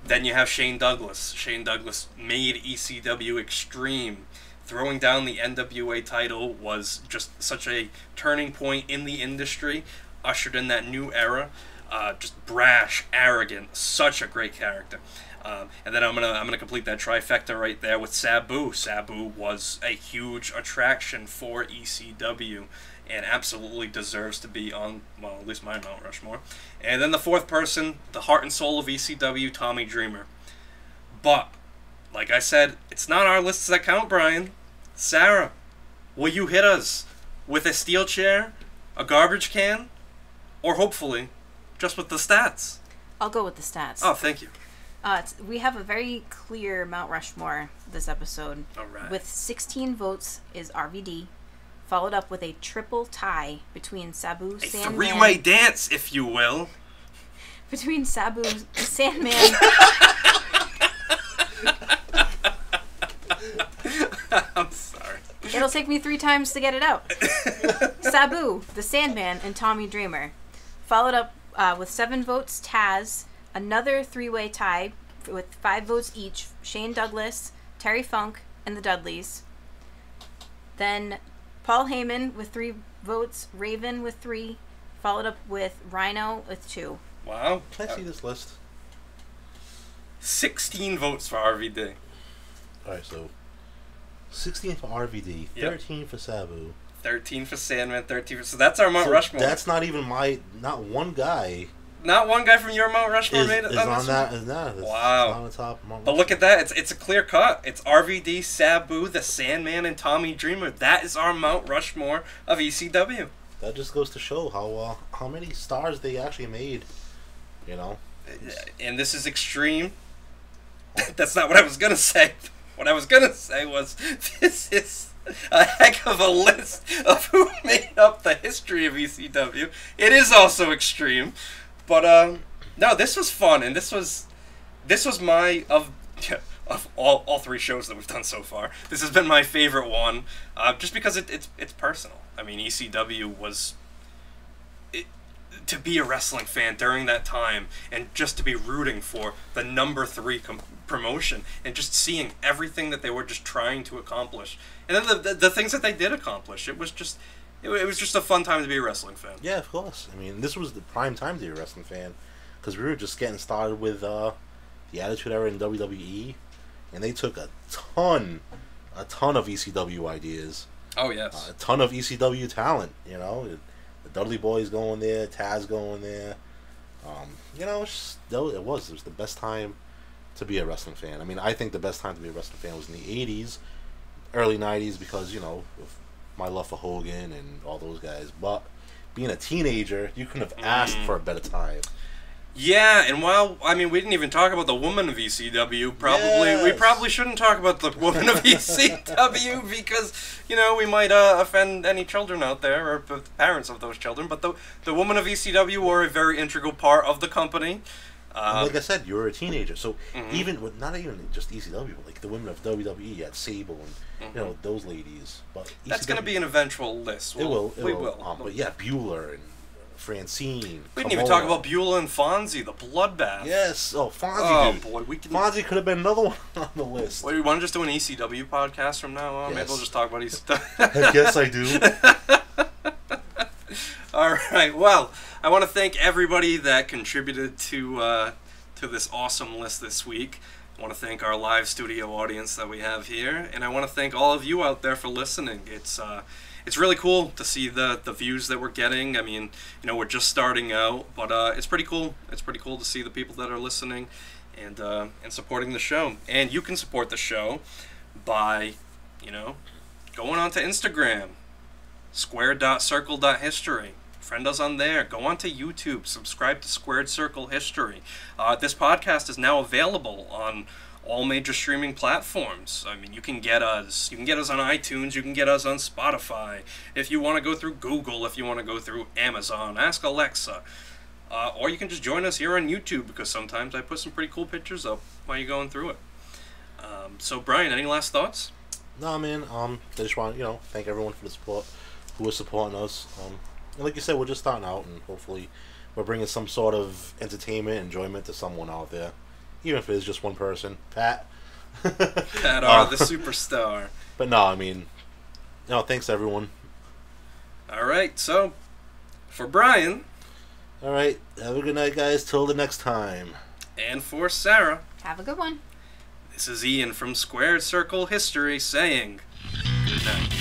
Speaker 1: Then you have Shane Douglas. Shane Douglas made ECW extreme. Throwing down the NWA title was just such a turning point in the industry. ushered in that new era. Just brash, arrogant, such a great character. And then I'm gonna complete that trifecta right there with Sabu. Sabu was a huge attraction for ECW, and absolutely deserves to be on, well, at least my Mount Rushmore. And then the fourth person, the heart and soul of ECW, Tommy Dreamer. But, like I said, it's not our lists that count, Brian. Sara, will you hit us with a steel chair, a garbage can, or hopefully, just with the stats?
Speaker 3: I'll go with the stats.
Speaker 1: Oh, thank you.
Speaker 3: We have a very clear Mount Rushmore this episode.
Speaker 1: All right.
Speaker 3: With 16 votes is RVD, followed up with a triple tie between Sabu,
Speaker 1: A
Speaker 3: Sandman...
Speaker 1: three-way dance, if you will.
Speaker 3: Between Sabu, Sandman...
Speaker 1: I'm sorry.
Speaker 3: It'll take me 3 times to get it out. Sabu, the Sandman, and Tommy Dreamer. Followed up with 7 votes, Taz. Another 3-way tie with 5 votes each, Shane Douglas, Terry Funk, and the Dudleys. Then Paul Heyman with 3 votes, Raven with 3, followed up with Rhino with 2.
Speaker 1: Wow.
Speaker 2: Can I see this list?
Speaker 1: 16 votes for RVD.
Speaker 2: Alright, so 16 for RVD, 13 for Sabu.
Speaker 1: 13 for Sandman, 13 for... So that's our Mount
Speaker 2: So
Speaker 1: Rushmore.
Speaker 2: that's not even not one guy
Speaker 1: Not one guy from your Mount Rushmore made it
Speaker 2: is on that. Is not.
Speaker 1: Wow.
Speaker 2: On the top of Mount
Speaker 1: But look at that. It's a clear cut. It's RVD, Sabu, the Sandman, and Tommy Dreamer. That is our Mount Rushmore of ECW.
Speaker 2: That just goes to show how many stars they actually made. You know.
Speaker 1: And this is extreme. That's not what I was going to say. What I was going to say was, this is a heck of a list of who made up the history of ECW. It is also extreme. But, no, this was fun, and this was my, of all 3 shows that we've done so far, this has been my favorite one, just because it's personal. I mean, ECW was... to be a wrestling fan during that time, and just to be rooting for the number 3 promotion, and just seeing everything that they were just trying to accomplish, and then the things that they did accomplish, it was just a fun time to be a wrestling fan.
Speaker 2: Yeah, of course. I mean, this was the prime time to be a wrestling fan, because we were just getting started with the Attitude Era in WWE, and they took a ton of ECW ideas.
Speaker 1: Oh yes,
Speaker 2: A ton of ECW talent. You know, the Dudley Boys going there, Taz going there. You know, it was the best time to be a wrestling fan. I mean, I think the best time to be a wrestling fan was in the 80s, early 90s, because, you know, of my love for Hogan and all those guys. But being a teenager, you couldn't have asked for a better time.
Speaker 1: Yeah, and while, I mean, we didn't even talk about the woman of ECW, we probably shouldn't talk about the woman of ECW, because, you know, we might offend any children out there, or the parents of those children, but the woman of ECW were a very integral part of the company.
Speaker 2: Like I said, you were a teenager, so even with not even just ECW, but like the women of WWE, you had Sable and you know those ladies. But
Speaker 1: that's going to be an eventual list.
Speaker 2: We will.
Speaker 1: But
Speaker 2: yeah, Bueller and Francine.
Speaker 1: We didn't even talk about Beulah and Fonzie, the bloodbath.
Speaker 2: Yes. Oh, Fonzie.
Speaker 1: Oh
Speaker 2: dude.
Speaker 1: boy,
Speaker 2: Fonzie could have been another one on the list.
Speaker 1: Wait, we want to just do an ECW podcast from now on?
Speaker 2: Yes.
Speaker 1: Maybe we'll just talk about ECW.
Speaker 2: I guess I do.
Speaker 1: All right. Well, I want to thank everybody that contributed to this awesome list this week. I want to thank our live studio audience that we have here, and I want to thank all of you out there for listening. It's really cool to see the views that we're getting. I mean, you know, we're just starting out, but it's pretty cool. It's pretty cool to see the people that are listening and supporting the show. And you can support the show by, you know, going onto Instagram, squared.circle.history. Friend us on there. Go on to YouTube. Subscribe to Squared Circle History. This podcast is now available on all major streaming platforms. I mean, you can get us. You can get us on iTunes. You can get us on Spotify. If you want to go through Google, if you want to go through Amazon, ask Alexa. Or you can just join us here on YouTube, because sometimes I put some pretty cool pictures up while you're going through it. So, Brian, any last thoughts?
Speaker 2: No, man. I just want to, thank everyone for the support, who is supporting us. And like you said, we're just starting out, and hopefully we're bringing some sort of entertainment, enjoyment to someone out there, even if it is just one person. Pat.
Speaker 1: Pat, the superstar.
Speaker 2: But no, I mean, thanks everyone.
Speaker 1: All right, so For Brian.
Speaker 2: All right. Have a good night, guys. Till the next time.
Speaker 1: And for Sarah.
Speaker 3: Have a good one.
Speaker 1: This is Ian from Squared Circle History saying good night.